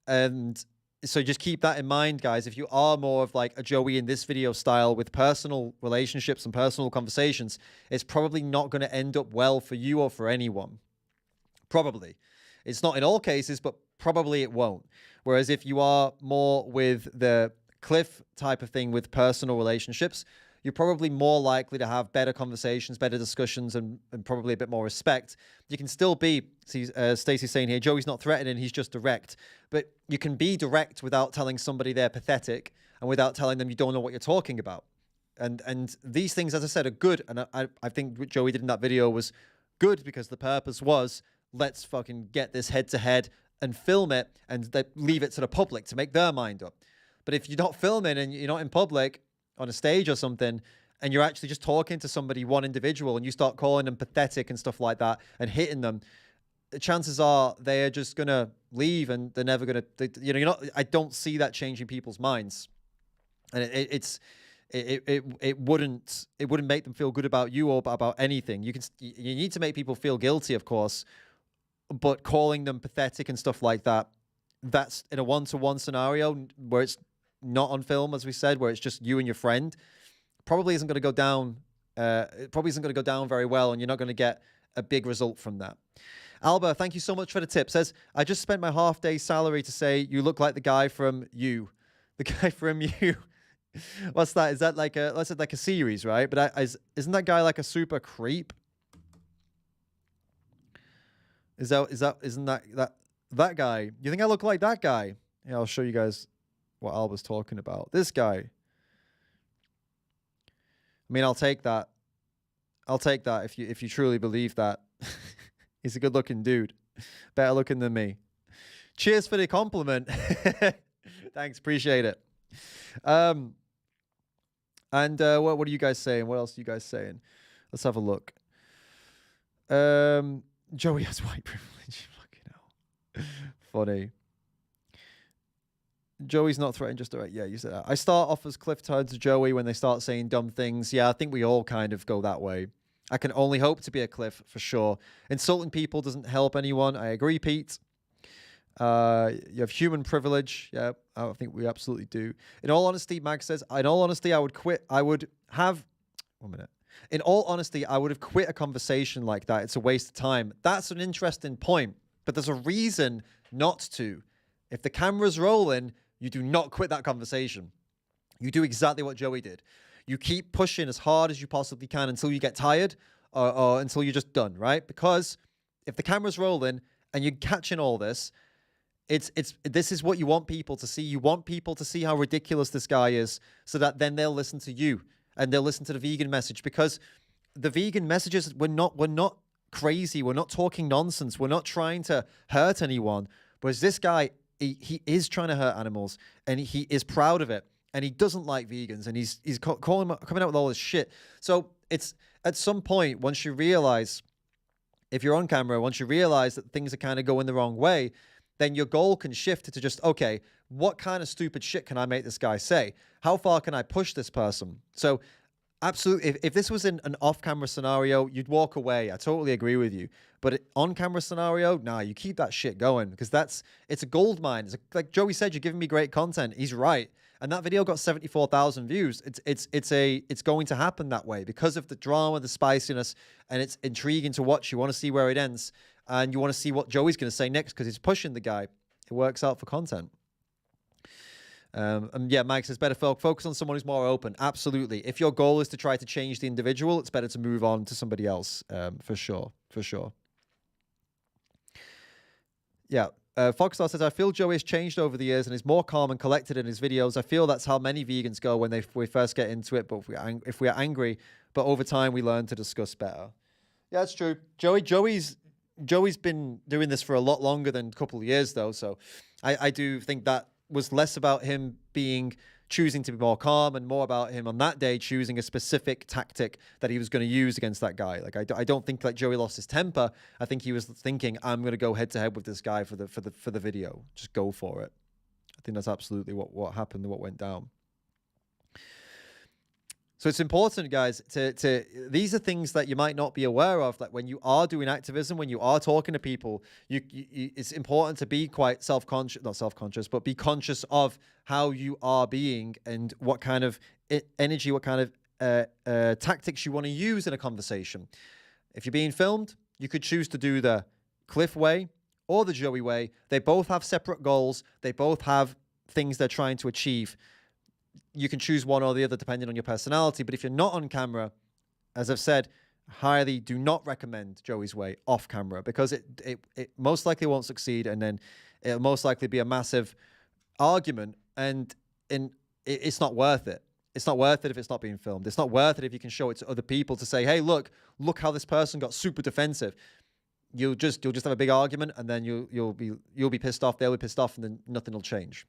And so just keep that in mind, guys. If you are more of like a Joey in this video style with personal relationships and personal conversations, it's probably not going to end up well for you or for anyone. Probably. It's not in all cases, but probably it won't. Whereas if you are more with the Cliff type of thing with personal relationships, you're probably more likely to have better conversations, better discussions, and probably a bit more respect. You can still be, see, Stacey's saying here, Joey's not threatening, he's just direct. But you can be direct without telling somebody they're pathetic and without telling them you don't know what you're talking about. And these things, as I said, are good. And I think what Joey did in that video was good because the purpose was, let's fucking get this head-to-head and film it and leave it to the public to make their mind up. But if you're not filming and you're not in public on a stage or something, and you're actually just talking to somebody, one individual, and you start calling them pathetic and stuff like that and hitting them, the chances are they are just going to leave and they're never going to, I don't see that changing people's minds. And it wouldn't make them feel good about you or about anything. You need to make people feel guilty, of course, but calling them pathetic and stuff like that, that's in a one-to-one scenario where it's not on film, as we said, where it's just you and your friend, probably isn't going to go down. It probably isn't going to go down very well, and you're not going to get a big result from that. Alba, thank you so much for the tip. Says, I just spent my half-day salary to say you look like the guy from You. The guy from You. What's that? Is that like a, let's say like a series, right? But isn't that guy like a super creep? Isn't that guy? You think I look like that guy? Yeah, I'll show you guys what Alba's talking about. This guy. I mean, I'll take that. I'll take that if you truly believe that. He's a good-looking dude. Better looking than me. Cheers for the compliment. Thanks, appreciate it. And what are you guys saying? What else are you guys saying? Let's have a look. Joey has white privilege. Fucking hell. Funny. Joey's not threatening, just direct. Yeah, you said that. I start off as Cliff turns to Joey when they start saying dumb things. Yeah, I think we all kind of go that way. I can only hope to be a Cliff, for sure. Insulting people doesn't help anyone. I agree, Pete. You have human privilege. Yeah, I think we absolutely do. In all honesty, Mag says, in all honesty, I would quit. I would have... 1 minute. In all honesty, I would have quit a conversation like that. It's a waste of time. That's an interesting point, but there's a reason not to. If the camera's rolling, you do not quit that conversation. You do exactly what Joey did. You keep pushing as hard as you possibly can until you get tired or until you're just done, right? Because if the camera's rolling and you're catching all this, this is what you want people to see. You want people to see how ridiculous this guy is so that then they'll listen to you and they'll listen to the vegan message, because the vegan messages, we're not crazy. We're not talking nonsense. We're not trying to hurt anyone. Whereas this guy, he is trying to hurt animals and he is proud of it. And he doesn't like vegans, and he's coming out with all this shit. So it's at some point, once you realize, if you're on camera, once you realize that things are kind of going the wrong way, then your goal can shift to just, okay, what kind of stupid shit can I make this guy say? How far can I push this person? So absolutely, if this was in an off-camera scenario, you'd walk away. I totally agree with you. But on-camera scenario, nah, you keep that shit going, because it's a gold mine. Like Joey said, you're giving me great content. He's right. And that video got 74,000 views. It's going to happen that way because of the drama, the spiciness, and it's intriguing to watch. You want to see where it ends, and you want to see what Joey's going to say next because he's pushing the guy. It works out for content. And yeah, Mike says better focus on someone who's more open. Absolutely. If your goal is to try to change the individual, it's better to move on to somebody else. For sure. Yeah. Foxstar says, I feel Joey has changed over the years and is more calm and collected in his videos. I feel that's how many vegans go when we first get into it, but if we are angry, but over time we learn to discuss better. Yeah, that's true. Joey's been doing this for a lot longer than a couple of years, though, so I do think that was less about him choosing to be more calm and more about him on that day choosing a specific tactic that he was going to use against that guy. Like I don't think like Joey lost his temper. I think he was thinking, I'm going to go head to head with this guy for the video. Just go for it. I think that's absolutely what happened and what went down. So it's important, guys, to these are things that you might not be aware of. Like when you are doing activism, when you are talking to people, it's important to be quite not self-conscious, but be conscious of how you are being and what kind of energy, what kind of tactics you want to use in a conversation. If you're being filmed, you could choose to do the Cliff way or the Joey way. They both have separate goals. They both have things they're trying to achieve. you can choose one or the other depending on your personality. But if you're not on camera, as I've said, highly do not recommend Joey's way off camera, because it most likely won't succeed, and then it'll most likely be a massive argument, and it's not worth it. It's not worth it if it's not being filmed. It's not worth it if you can show it to other people to say, hey, look how this person got super defensive. You'll just have a big argument, and then you'll be pissed off, they'll be pissed off, and then nothing will change.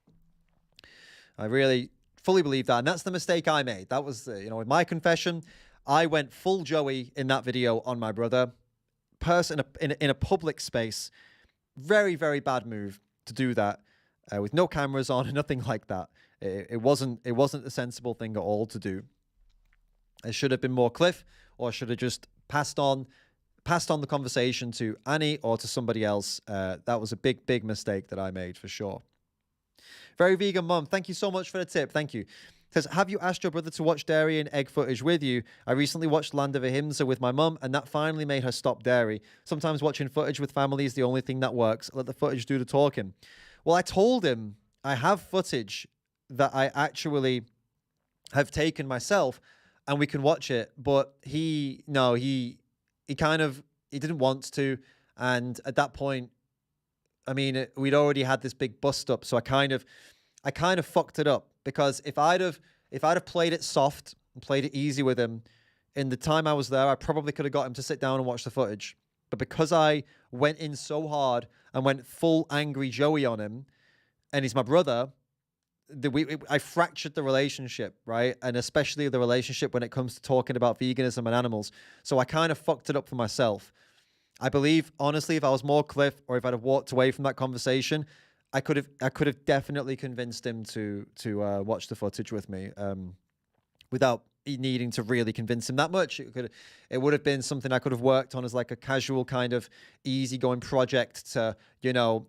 I really fully believe that, and that's the mistake I made. That was, with my confession, I went full Joey in that video on my brother. In a public space. Very, very bad move to do that with no cameras on and nothing like that. It wasn't a sensible thing at all to do. It should have been more Cliff, or should have just passed on the conversation to Annie or to somebody else. That was a big, big mistake that I made for sure. Very Vegan Mum, thank you so much for the tip. Thank you. Says, have you asked your brother to watch dairy and egg footage with you? I recently watched Land of Ahimsa with my mum, and that finally made her stop dairy. Sometimes watching footage with family is the only thing that works. Let the footage do the talking. Well, I told him I have footage that I actually have taken myself, and we can watch it. But he didn't want to, and at that point, I mean, we'd already had this big bust up, so I kind of fucked it up, because if I'd have played it soft and played it easy with him in the time I was there, I probably could have got him to sit down and watch the footage. But because I went in so hard and went full angry Joey on him, and he's my brother, I fractured the relationship, right? And especially the relationship when it comes to talking about veganism and animals. So I kind of fucked it up for myself. I believe, honestly, if I was more Cliff, or if I'd have walked away from that conversation, I could have definitely convinced him to watch the footage with me, without needing to really convince him that much. It would have been something I could have worked on as like a casual kind of easygoing project to,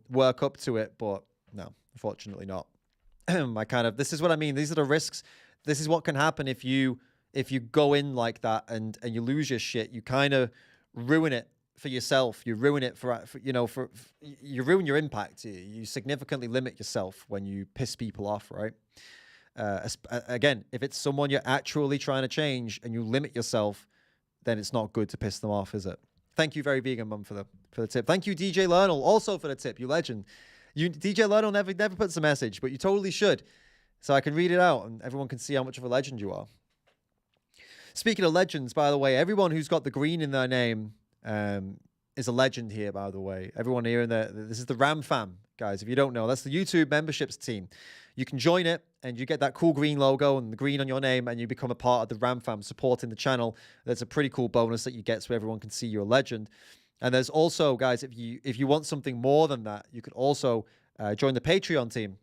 work up to it. But no, unfortunately not. This is what I mean. These are the risks. This is what can happen if you go in like that and you lose your shit. You kind of ruin it for yourself. You ruin it you ruin your impact. You significantly limit yourself when you piss people off, right? Again, if it's someone you're actually trying to change and you limit yourself, then it's not good to piss them off, is it? Thank you, Very Vegan Mum, for the tip. Thank you, DJ Lernal, also for the tip. You legend. DJ Lernal never puts a message, but you totally should, so I can read it out and everyone can see how much of a legend you are. Speaking of legends, by the way, everyone who's got the green in their name is a legend here, by the way. Everyone here this is the Ram Fam, guys. If you don't know, that's the YouTube memberships team. You can join it and you get that cool green logo and the green on your name, and you become a part of the Ram Fam supporting the channel. There's a pretty cool bonus that you get so everyone can see you're a legend. And there's also, guys, if you want something more than that, you could also join the Patreon team.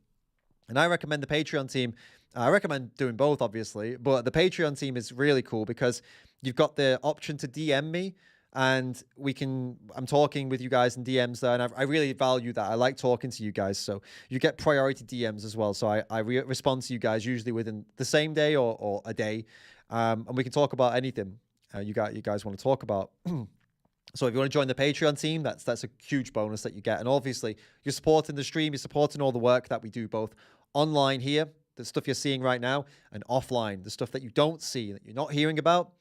And I recommend the Patreon team. I recommend doing both, obviously, but the Patreon team is really cool because you've got the option to DM me, and I'm talking with you guys in DMs there, and I really value that. I like talking to you guys, so you get priority DMs as well. So I respond to you guys usually within the same day or a day, and we can talk about anything you guys want to talk about. So if you want to join the Patreon team, that's a huge bonus that you get. And obviously, you're supporting the stream, you're supporting all the work that we do, both online here, the stuff you're seeing right now, and offline, the stuff that you don't see, that you're not hearing about.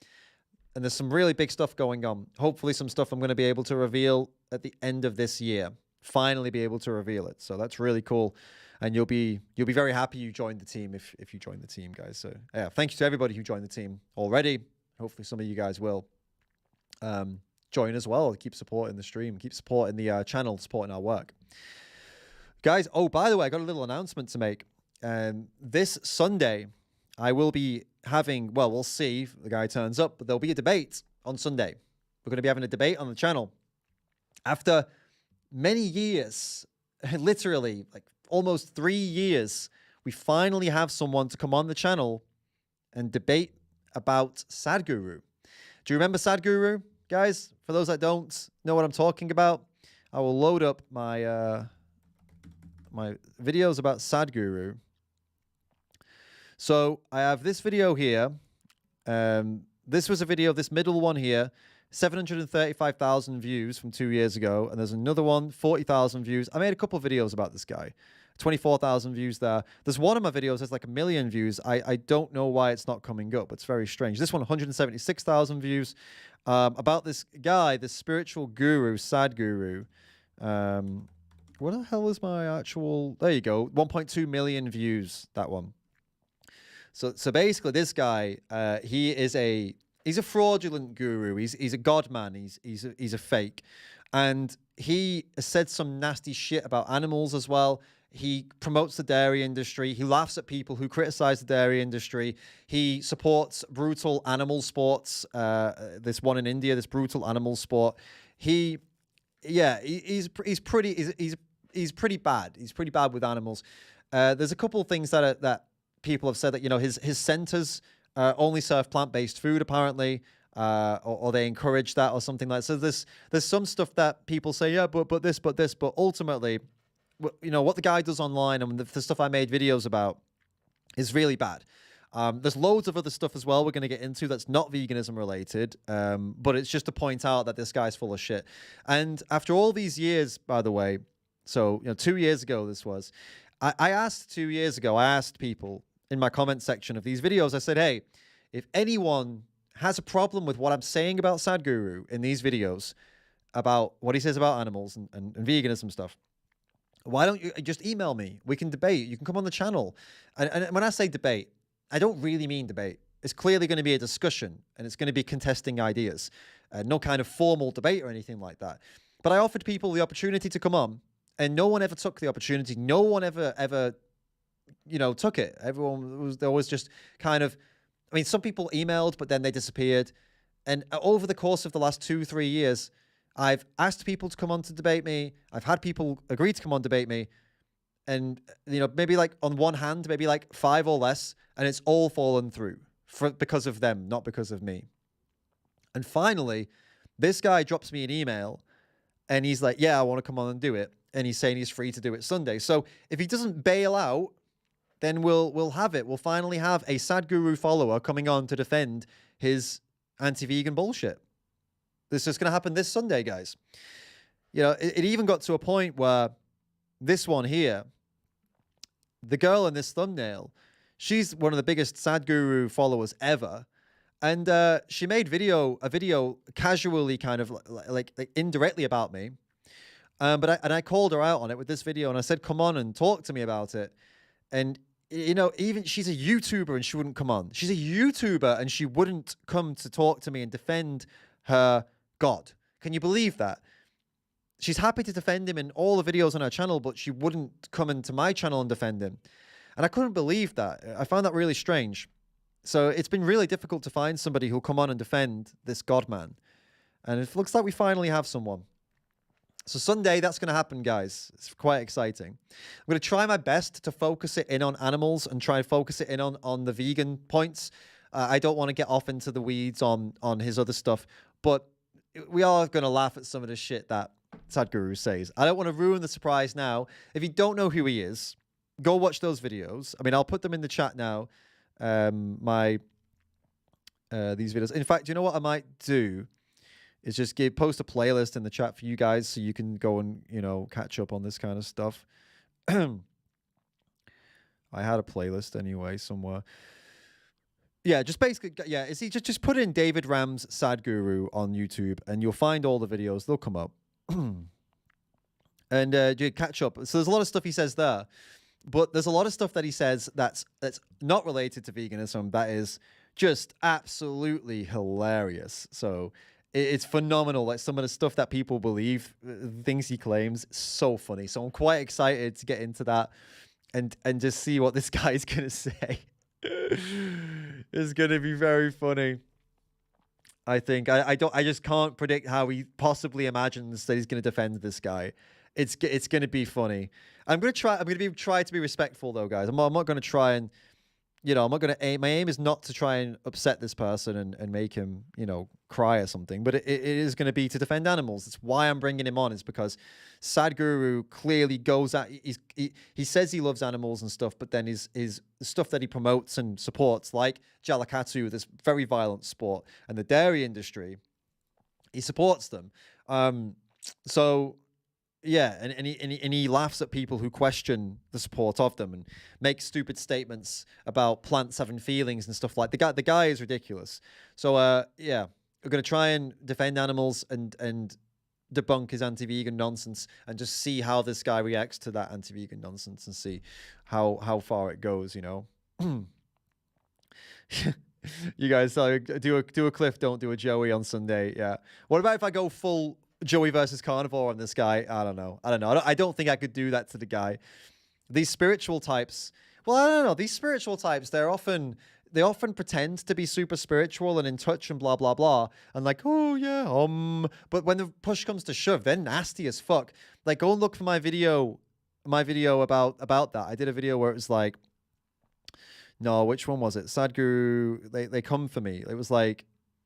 And there's some really big stuff going on. Hopefully some stuff I'm going to be able to reveal at the end of this year. Finally be able to reveal it. So that's really cool. And you'll be very happy you joined the team if you join the team, guys. So yeah, thank you to everybody who joined the team already. Hopefully some of you guys will join as well. Keep supporting the stream. Keep supporting the channel, supporting our work. Guys, oh, by the way, I got a little announcement to make. This Sunday, I will be having, well, we'll see if the guy turns up, but there'll be a debate on Sunday. We're going to be having a debate on the channel. After many years, literally like almost 3 years, we finally have someone to come on the channel and debate about Sadhguru. Do you remember Sadhguru, guys? For those that don't know what I'm talking about, I will load up my my videos about Sadhguru. So I have this video here. This was a video, this middle one here, 735,000 views from 2 years ago. And there's another one, 40,000 views. I made a couple of videos about this guy. 24,000 views there. There's one of my videos that's like 1 million views. I don't know why it's not coming up. It's very strange. This one, 176,000 views. About this guy, this spiritual guru, Sadhguru. What the hell is my actual... There you go. 1.2 million views, that one. So basically, this guy, he's a fraudulent guru. He's a god man. He's a fake, and he said some nasty shit about animals as well. He promotes the dairy industry. He laughs at people who criticize the dairy industry. He supports brutal animal sports. This one in India, this brutal animal sport. He's pretty bad. He's pretty bad with animals. There's a couple of things that people have said that, you know, his centers only serve plant-based food apparently, or they encourage that or something like that. So there's some stuff that people say, yeah, but this, but ultimately, you know, what the guy does online and the stuff I made videos about is really bad. There's loads of other stuff as well we're going to get into that's not veganism related, but it's just to point out that this guy's full of shit. And after all these years, by the way, so, you know, 2 years ago this was, I asked 2 years ago, I asked people in my comment section of these videos, I said, hey, if anyone has a problem with what I'm saying about Sadhguru in these videos, about what he says about animals and veganism stuff, why don't you just email me? We can debate. You can come on the channel. And when I say debate, I don't really mean debate. It's clearly going to be a discussion, and it's going to be contesting ideas. No kind of formal debate or anything like that. But I offered people the opportunity to come on, and no one ever took the opportunity. No one ever you know, took it. Everyone was always just kind of, I mean, some people emailed, but then they disappeared. And over the course of the last 2-3 years, I've asked people to come on to debate me. I've had people agree to come on debate me. And, you know, maybe like on one hand, maybe like 5 or less, and it's all fallen through because of them, not because of me. And finally, this guy drops me an email and he's like, yeah, I want to come on and do it. And he's saying he's free to do it Sunday. So if he doesn't bail out, then we'll have it. We'll finally have a Sadhguru follower coming on to defend his anti-vegan bullshit. This is going to happen this Sunday, guys. You know, it even got to a point where this one here, the girl in this thumbnail, she's one of the biggest Sadhguru followers ever. And she made a video casually, kind of like indirectly about me. But I called her out on it with this video, and I said, come on and talk to me about it. And, you know, even she's a YouTuber and she wouldn't come on. She's a YouTuber and she wouldn't come to talk to me and defend her God. Can you believe that? She's happy to defend him in all the videos on her channel, but she wouldn't come into my channel and defend him. And I couldn't believe that. I found that really strange. So it's been really difficult to find somebody who'll come on and defend this God man. And it looks like we finally have someone. So Sunday, that's going to happen, guys. It's quite exciting. I'm going to try my best to focus it in on animals and try and focus it in on the vegan points. I don't want to get off into the weeds on his other stuff, but we are going to laugh at some of the shit that Sadhguru says. I don't want to ruin the surprise now. If you don't know who he is, go watch those videos. I mean, I'll put them in the chat now. These videos. In fact, you know what I might do? Is just post a playlist in the chat for you guys so you can go and, you know, catch up on this kind of stuff. I had a playlist anyway somewhere. Yeah, just basically, yeah, just put in David Ram's Sadhguru on YouTube and you'll find all the videos. They'll come up. And you catch up. So there's a lot of stuff he says there. But there's a lot of stuff that he says that's not related to veganism that is just absolutely hilarious. So it's phenomenal. Like some of the stuff that people believe, things he claims, so funny. So I'm quite excited to get into that and just see what this guy is going to say. It's going to be very funny. I think I just can't predict how he possibly imagines that he's going to defend this guy. It's going to be funny. I'm going to try to be respectful though, guys. I'm not going to try and, you know, I'm not going to aim. My aim is not to try and upset this person and make him, you know, cry or something. But it is going to be to defend animals. That's why I'm bringing him on. Is because Sadhguru clearly goes at. He says he loves animals and stuff, but then his stuff that he promotes and supports, like Jallikattu, this very violent sport, and the dairy industry, he supports them. So yeah, and he laughs at people who question the support of them and make stupid statements about plants having feelings and stuff like. The guy is ridiculous. So yeah, we're gonna try and defend animals and debunk his anti-vegan nonsense and just see how this guy reacts to that anti-vegan nonsense and see how far it goes. You know. You guys do a Cliff, don't do a Joey on Sunday. Yeah. What about if I go full Joey versus carnivore on this guy? I don't know. I don't think I could do that to the guy. These spiritual types. Well, I don't know. These spiritual types, they often pretend to be super spiritual and in touch and blah blah blah, and like, oh yeah, but when the push comes to shove, they're nasty as fuck. Like, go and look for my video about that. I did a video where it was like, no, which one was it? Sadhguru, they come for me. It was like,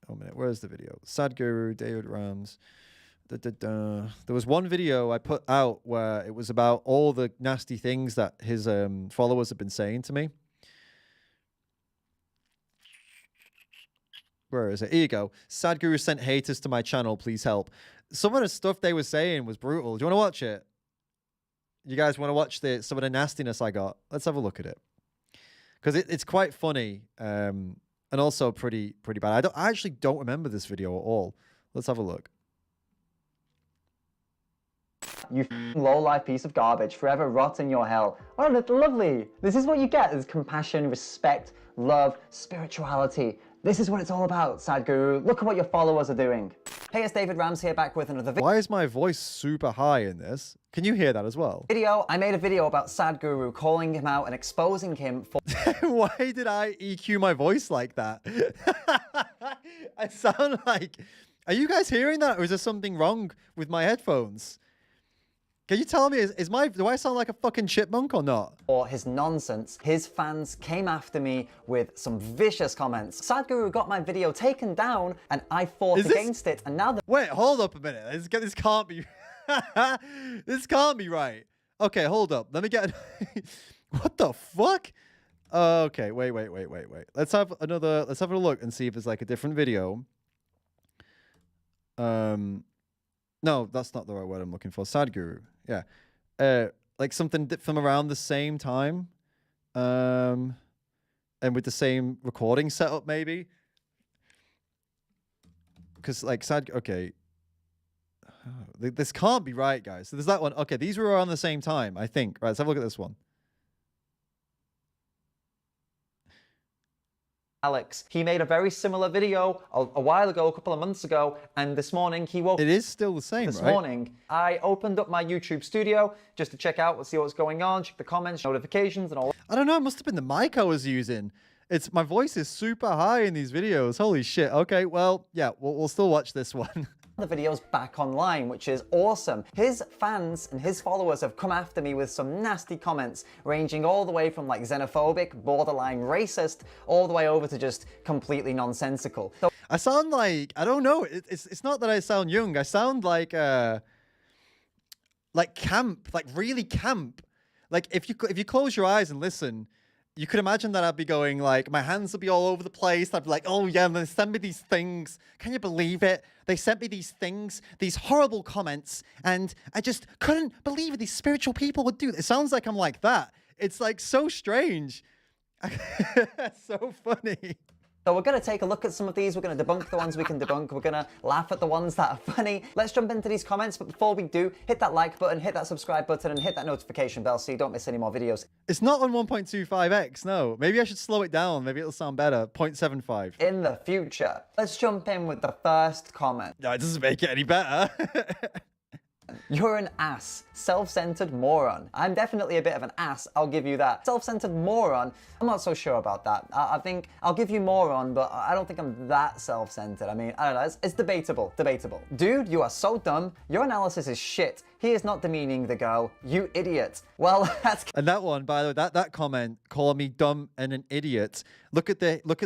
oh, a minute, where's the video? Sadhguru, David Rams. There was one video I put out where it was about all the nasty things that his followers have been saying to me. Where is it? Here you go. Sadhguru sent haters to my channel. Please help. Some of the stuff they were saying was brutal. Do you want to watch it? You guys want to watch some of the nastiness I got? Let's have a look at it. Because it's quite funny and also pretty bad. I actually don't remember this video at all. Let's have a look. You low-life piece of garbage, forever rot in your hell. Oh, that's lovely. This is what you get. There's compassion, respect, love, spirituality. This is what it's all about, Sadhguru. Look at what your followers are doing. Hey, it's David Rams here, back with another video. Why is my voice super high in this? Can you hear that as well? I made a video about Sadhguru, calling him out and exposing him for... Why did I EQ my voice like that? I sound like... Are you guys hearing that? Or is there something wrong with my headphones? Can you tell me, do I sound like a fucking chipmunk or not? For his nonsense, his fans came after me with some vicious comments. Sadhguru got my video taken down and I fought against it, and now Wait, hold up a minute. This can't be... This can't be right. Okay, hold up. Let me get... What the fuck? Okay, wait. Let's have a look and see if there's like a different video. No, that's not the right word I'm looking for. Sadhguru. Yeah. Like something from around the same time. And with the same recording setup, maybe. Because like okay. This can't be right, guys. So there's that one. Okay, these were around the same time, I think. Right, let's have a look at this one. Alex. He made a very similar video a while ago, a couple of months ago, and this morning he woke... It is still the same, This right? morning, I opened up my YouTube studio just to check out, see what's going on, check the comments, notifications, and all. I don't know, it must have been the mic I was using. My voice is super high in these videos. Holy shit. Okay, well, yeah, we'll still watch this one. The video's back online, which is awesome. His fans and his followers have come after me with some nasty comments, ranging all the way from like xenophobic, borderline racist, all the way over to just completely nonsensical. So I sound like, I don't know, it's not that I sound young. I sound like camp, like really camp. Like if you close your eyes and listen, you could imagine that I'd be going like, my hands would be all over the place. I'd be like, oh yeah, and they send me these things. Can you believe it? They sent me these things, these horrible comments, and I just couldn't believe it. These spiritual people would do it. It sounds like I'm like that. It's like so strange. So funny. So we're going to take a look at some of these. We're going to debunk the ones we can debunk. We're going to laugh at the ones that are funny. Let's jump into these comments. But before we do, hit that like button, hit that subscribe button, and hit that notification bell so you don't miss any more videos. It's not on 1.25x, no. Maybe I should slow it down. Maybe it'll sound better. 0.75. In the future. Let's jump in with the first comment. No, it doesn't make it any better. You're an ass. Self-centered moron. I'm definitely a bit of an ass, I'll give you that. Self-centered moron, I'm not so sure about that. I think I'll give you moron, but I don't think I'm that self-centered. I mean, I don't know, it's debatable. Dude, you are so dumb. Your analysis is shit. He is not demeaning the girl, you idiot. Well, that's... And that one, by the way, that comment, call me dumb and an idiot. Look at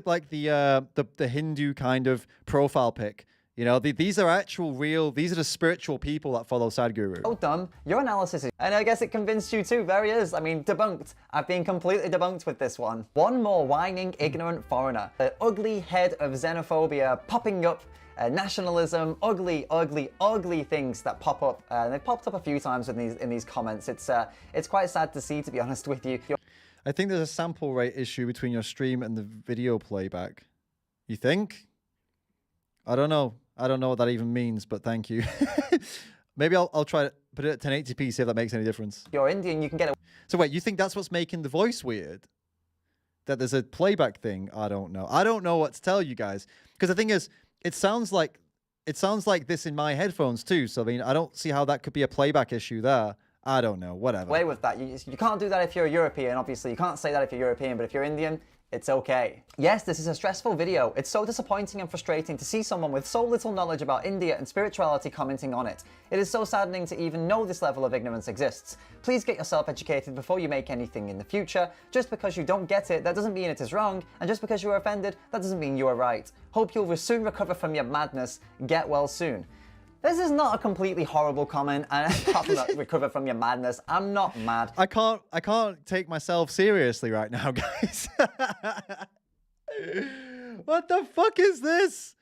like the Hindu kind of profile pic. You know, these are actual real, these are the spiritual people that follow Sadhguru. So dumb. Your analysis is, and I guess it convinced you too. There he is. I mean, debunked. I've been completely debunked with this one. One more whining, ignorant foreigner. The ugly head of xenophobia popping up. Nationalism, ugly, ugly, ugly things that pop up. They've popped up a few times in these comments. It's quite sad to see, to be honest with you. I think there's a sample rate issue between your stream and the video playback. You think? I don't know. I don't know what that even means, but thank you. Maybe I'll try to put it at 1080p, see if that makes any difference. You're Indian, you can get it. So wait, you think that's what's making the voice weird? That there's a playback thing? I don't know. I don't know what to tell you guys. Because the thing is, it sounds like this in my headphones too. So I mean, I don't see how that could be a playback issue there. I don't know. Whatever. Away with that. You can't do that if you're a European, obviously. You can't say that if you're European, but if you're Indian, it's okay. Yes, this is a stressful video. It's so disappointing and frustrating to see someone with so little knowledge about India and spirituality commenting on it. It is so saddening to even know this level of ignorance exists. Please get yourself educated before you make anything in the future. Just because you don't get it, that doesn't mean it is wrong. And just because you are offended, that doesn't mean you are right. Hope you'll soon recover from your madness. Get well soon. This is not a completely horrible comment, and apart from that, recover from your madness, I'm not mad. I can't take myself seriously right now, guys. What the fuck is this?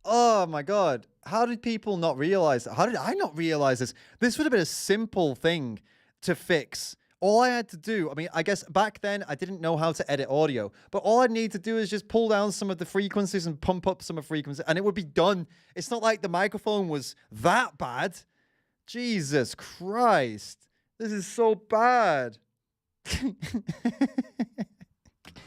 Oh my god. How did people not realize that? How did I not realize this? This would have been a simple thing to fix. All I had to do, I mean, I guess back then I didn't know how to edit audio, but all I'd need to do is just pull down some of the frequencies and pump up some of the frequencies, and it would be done. It's not like the microphone was that bad. Jesus Christ. This is so bad.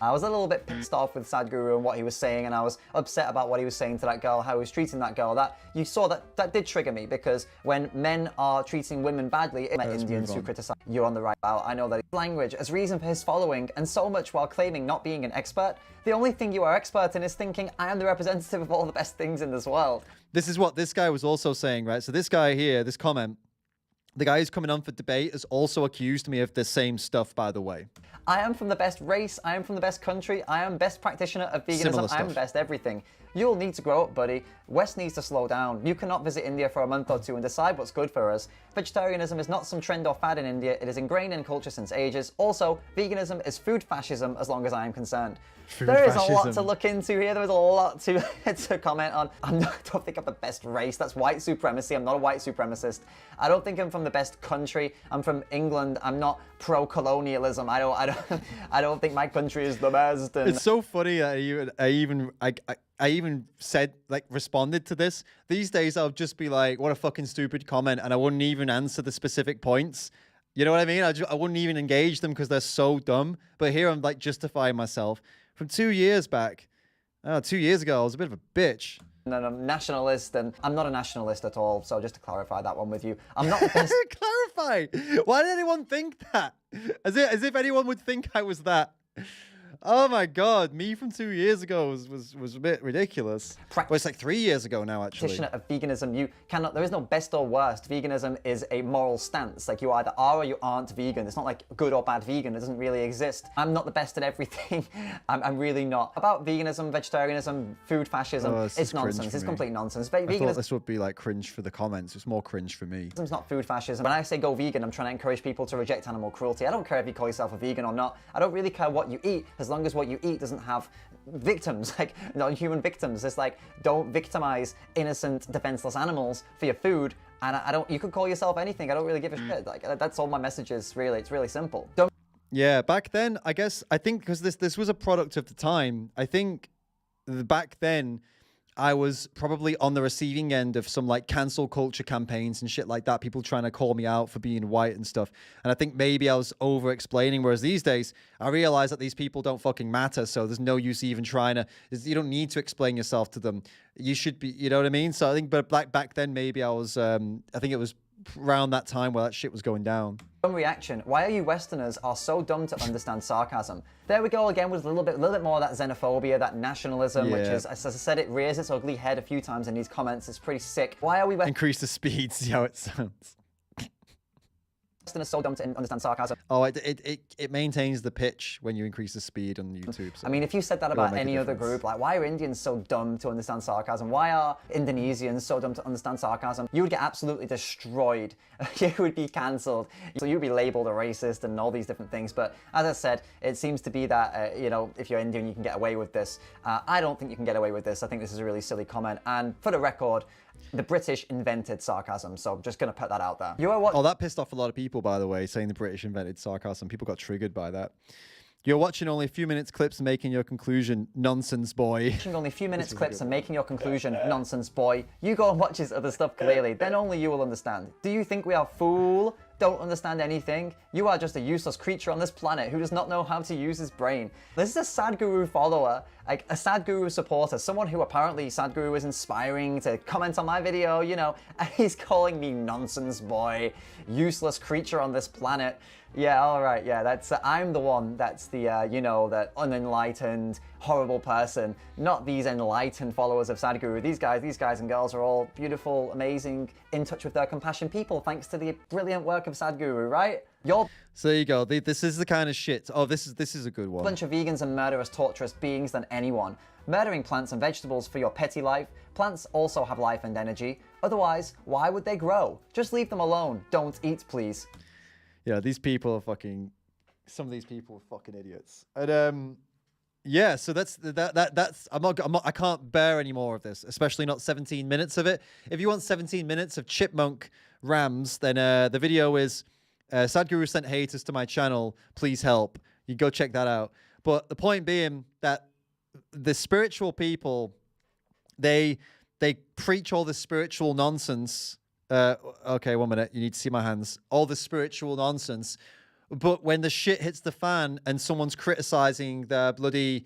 I was a little bit pissed off with Sadhguru and what he was saying, and I was upset about what he was saying to that girl, how he was treating that girl. That you saw that did trigger me, because when men are treating women badly, Indians who criticize, you're on the right route. I know that language as reason for his following, and so much while claiming not being an expert. The only thing you are expert in is thinking, I am the representative of all the best things in this world. This is what this guy was also saying, right? So this guy here, this comment, the guy who's coming on for debate has also accused me of the same stuff, by the way. I am from the best race, I am from the best country, I am best practitioner of veganism, I am best everything. You'll need to grow up, buddy. West needs to slow down. You cannot visit India for a month or two and decide what's good for us. Vegetarianism is not some trend or fad in India, it is ingrained in culture since ages. Also, veganism is food fascism as long as I am concerned. There is a lot to look into here. There is a lot to comment on. I don't think I'm the best race. That's white supremacy. I'm not a white supremacist. I don't think I'm from the best country. I'm from England. I'm not pro-colonialism. I don't think my country is the best. And it's so funny that I even said, like, responded to this. These days I'll just be like, what a fucking stupid comment, and I wouldn't even answer the specific points. You know what I mean? I wouldn't even engage them because they're so dumb. But here I'm like justifying myself. From 2 years back, 2 years ago, I was a bit of a bitch. And I'm a nationalist, and I'm not a nationalist at all. So just to clarify that one with you, I'm not the best. Clarify? Why did anyone think that? As if anyone would think I was that. Oh my god, me from 2 years ago was a bit ridiculous. Well, it's like 3 years ago now, actually. Practitioner of veganism, there is no best or worst. Veganism is a moral stance. Like, you either are or you aren't vegan. It's not like good or bad vegan. It doesn't really exist. I'm not the best at everything. I'm really not. About veganism, vegetarianism, food fascism, it's nonsense. It's complete nonsense. I thought this would be like cringe for the comments. It's more cringe for me. It's not food fascism. When I say go vegan, I'm trying to encourage people to reject animal cruelty. I don't care if you call yourself a vegan or not. I don't really care what you eat, as long as what you eat doesn't have victims, like non-human victims. It's like, don't victimize innocent, defenseless animals for your food. And you could call yourself anything. I don't really give a shit. Like, that's all my message is, really. It's really simple. Yeah, back then, I think because this was a product of the time, I think back then I was probably on the receiving end of some like cancel culture campaigns and shit like that. People trying to call me out for being white and stuff. And I think maybe I was over explaining. Whereas these days, I realize that these people don't fucking matter. So there's no use even trying to, you don't need to explain yourself to them. You should be, you know what I mean? So I think, but back then, maybe I was, I think it was around that time where that shit was going down. Dumb reaction. Why are you Westerners are so dumb to understand sarcasm? There we go again with a little bit more of that xenophobia, that nationalism, which is, as I said, it rears its ugly head a few times in these comments. It's pretty sick. Why are we increase the speed, see how it sounds. Western are so dumb to understand sarcasm. Oh, it maintains the pitch when you increase the speed on YouTube. So I mean, if you said that it'll about make a any other difference. group, like why are Indians so dumb to understand sarcasm? Why are Indonesians so dumb to understand sarcasm? You would get absolutely destroyed. You would be cancelled. So you'd be labeled a racist and all these different things. But as I said, it seems to be that, you know, if you're Indian, you can get away with this. I don't think you can get away with this. I think this is a really silly comment. And for the record, the British invented sarcasm, so I'm just going to put that out there. Oh, that pissed off a lot of people, by the way, saying the British invented sarcasm. People got triggered by that. You're watching only a few minutes clips and making your conclusion, nonsense boy. Watching only a few minutes clips and making your conclusion, nonsense boy. You go and watch his other stuff clearly, then only you will understand. Do you think we are fool? Don't understand anything? You are just a useless creature on this planet who does not know how to use his brain. This is a Sadhguru follower, like a Sadhguru supporter, someone who apparently Sadhguru is inspiring to comment on my video, you know, and he's calling me nonsense boy, useless creature on this planet. Yeah, all right, yeah, that's I'm the one that's the, you know, that unenlightened, horrible person, not these enlightened followers of Sadhguru. These guys and girls are all beautiful, amazing, in touch with their compassion people, thanks to the brilliant work of Sadhguru, right? You're So there you go. This is the kind of shit. Oh, this is a good one. a bunch of vegans and murderous, torturous beings than anyone. Murdering plants and vegetables for your petty life. Plants also have life and energy. Otherwise, why would they grow? Just leave them alone. Don't eat, please. Yeah, these people are fucking. Some of these people are fucking idiots. And yeah, so that's I can't bear any more of this, especially not 17 minutes of it. If you want 17 minutes of chipmunk rams, then the video is Sadhguru sent haters to my channel. Please help. You go check that out. But the point being that the spiritual people, they preach all this spiritual nonsense. Okay, 1 minute. You need to see my hands. All this spiritual nonsense. But when the shit hits the fan and someone's criticizing the bloody,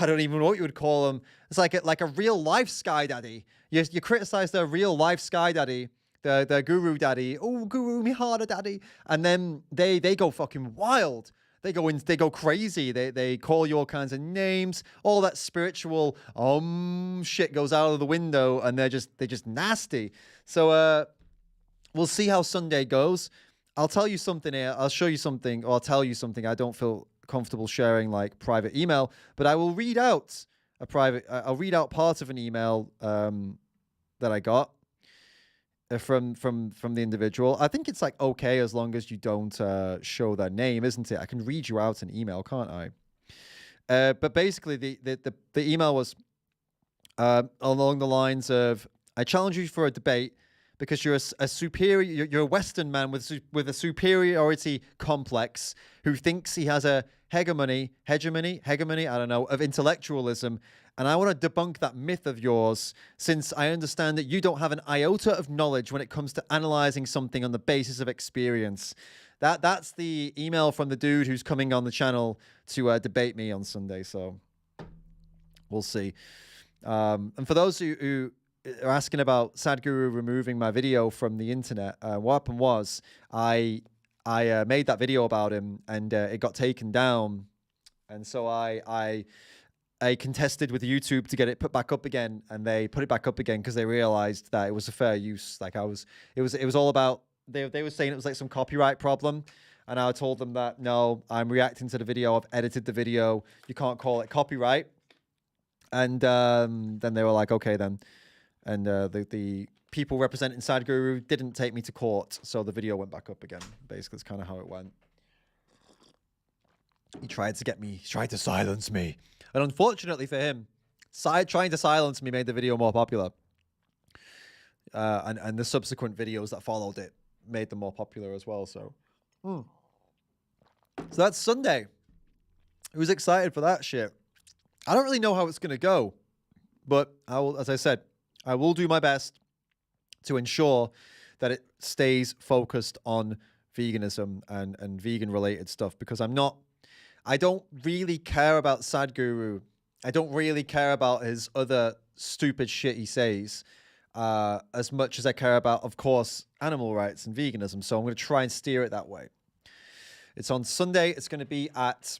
I don't even know what you would call them. It's like a real life sky daddy. You criticize their real life sky daddy, the guru daddy. Oh, guru me harder daddy. And then they go fucking wild. They go crazy. They call you all kinds of names. All that spiritual shit goes out of the window, and they're just nasty. So we'll see how Sunday goes. I'll tell you something here. I'll show you something, or I'll tell you something. I don't feel comfortable sharing like private email, but I will read out I'll read out part of an email that I got from the individual. I think it's like okay as long as you don't show their name, isn't it? I can read you out an email, can't I? But basically, the email was along the lines of, I challenge you for a debate because you're a superior, you're a Western man with a superiority complex who thinks he has a hegemony, I don't know, of intellectualism. And I want to debunk that myth of yours, since I understand that you don't have an iota of knowledge when it comes to analyzing something on the basis of experience. That's the email from the dude who's coming on the channel to debate me on Sunday. So we'll see. And for those who are asking about Sadhguru removing my video from the internet, what happened was I made that video about him, and it got taken down. And so I contested with YouTube to get it put back up again, and they put it back up again because they realized that it was a fair use. Like it was all about, they were saying it was like some copyright problem, and I told them that no, I'm reacting to the video, I've edited the video, you can't call it copyright. And then they were like, okay then. And the people representing Sadhguru didn't take me to court, so the video went back up again. Basically, that's kind of how it went. He tried to silence me. And unfortunately for him, trying to silence me made the video more popular. And the subsequent videos that followed it made them more popular as well. So that's Sunday. Who's excited for that shit? I don't really know how it's going to go. But I will, as I said, I will do my best to ensure that it stays focused on veganism and vegan related stuff, because I don't really care about Sadhguru. I don't really care about his other stupid shit he says as much as I care about, of course, animal rights and veganism. So I'm going to try and steer it that way. It's on Sunday. It's going to be at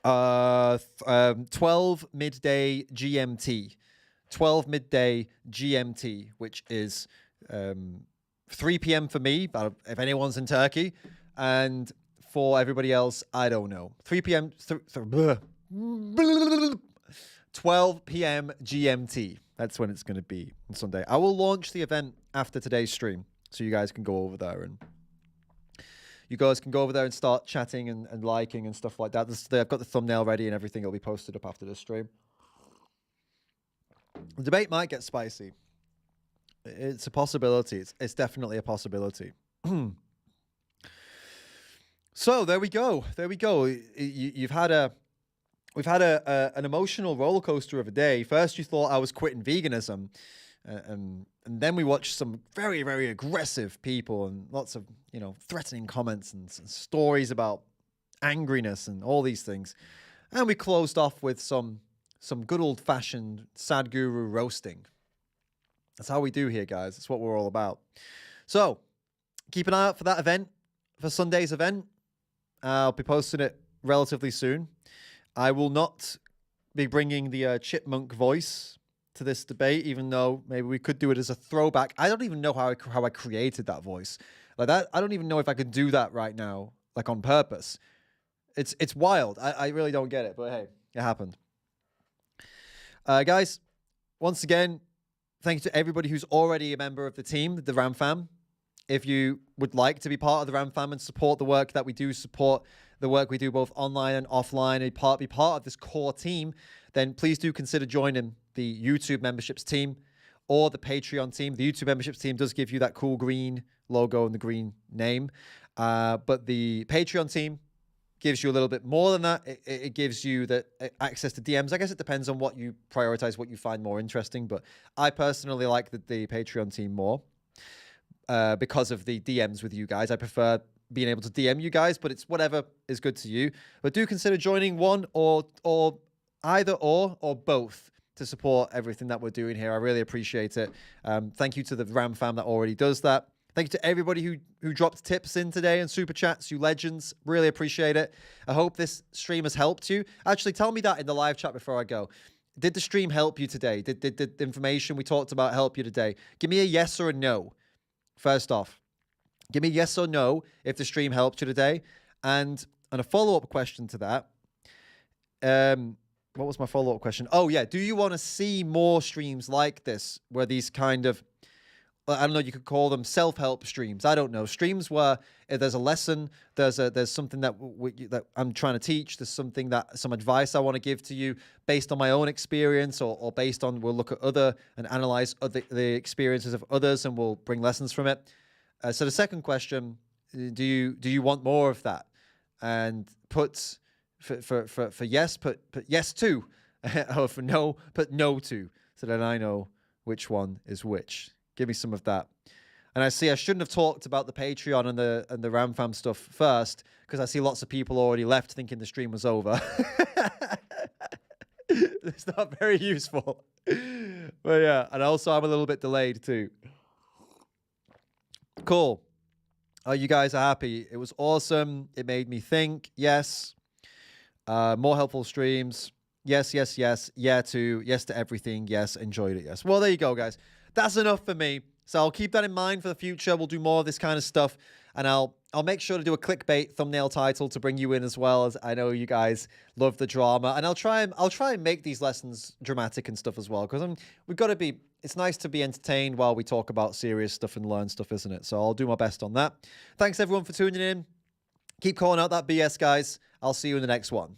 12 midday GMT. 12 midday GMT, which is 3 p.m. for me, if anyone's in Turkey, and for everybody else, I don't know. 3 p.m. 12 p.m. GMT. That's when it's going to be on Sunday. I will launch the event after today's stream, so you guys can go over there and start chatting and liking and stuff like that. I've got the thumbnail ready and everything. It'll be posted up after this stream. The debate might get spicy. It's a possibility. It's definitely a possibility. So there we go. There we go. We've had an emotional roller coaster of a day. First, you thought I was quitting veganism, and then we watched some very, very aggressive people and lots of threatening comments and stories about angriness and all these things, and we closed off with some good old fashioned Sadhguru roasting. That's how we do here, guys. That's what we're all about. So keep an eye out for that event, for Sunday's event. I'll be posting it relatively soon. I will not be bringing the chipmunk voice to this debate, even though maybe we could do it as a throwback. I don't even know how I created that voice like that. I don't even know if I could do that right now, like on purpose. It's wild. I really don't get it, but hey, it happened. Guys, once again, thank you to everybody who's already a member of the team, the Ram Fam. If you would like to be part of the Ram Fam and support the work that we do, support the work we do both online and offline, and be part of this core team, then please do consider joining the YouTube memberships team or the Patreon team. The YouTube memberships team does give you that cool green logo and the green name, but the Patreon team gives you a little bit more than that. It gives you the access to DMs. I guess it depends on what you prioritize, what you find more interesting, but I personally like the Patreon team more because of the DMs with you guys. I prefer being able to DM you guys, but it's whatever is good to you. But do consider joining one or either or both to support everything that we're doing here. I really appreciate it. Thank you to the Ram Fam that already does that. Thank you to everybody who dropped tips in today and super chats, you legends. Really appreciate it. I hope this stream has helped you. Actually, tell me that in the live chat before I go. Did the stream help you today? Did the information we talked about help you today? Give me a yes or a no. First off, give me a yes or no if the stream helped you today. And a follow-up question to that. What was my follow-up question? Oh, yeah. Do you want to see more streams like this where these kind of, I don't know, you could call them self-help streams. I don't know. Streams where there's a lesson, there's something that I'm trying to teach, there's some advice I want to give to you based on my own experience or based on, we'll look at and analyze the experiences of others and we'll bring lessons from it. So the second question, do you want more of that? And put for yes, put yes to, or for no, put no to, so that I know which one is which. Give me some of that. And I see I shouldn't have talked about the Patreon and the Ram Fam stuff first, because I see lots of people already left thinking the stream was over. It's not very useful. But yeah, and also I'm a little bit delayed too. Cool. Oh, you guys are happy. It was awesome. It made me think. Yes. More helpful streams. Yes, yes, yes. Yeah to. Yes to everything. Yes. Enjoyed it. Yes. Well, there you go, guys. That's enough for me. So I'll keep that in mind for the future. We'll do more of this kind of stuff. And I'll make sure to do a clickbait thumbnail title to bring you in as well, as I know you guys love the drama. And I'll try and make these lessons dramatic and stuff as well, because we've got to be, it's nice to be entertained while we talk about serious stuff and learn stuff, isn't it? So I'll do my best on that. Thanks everyone for tuning in. Keep calling out that BS, guys. I'll see you in the next one.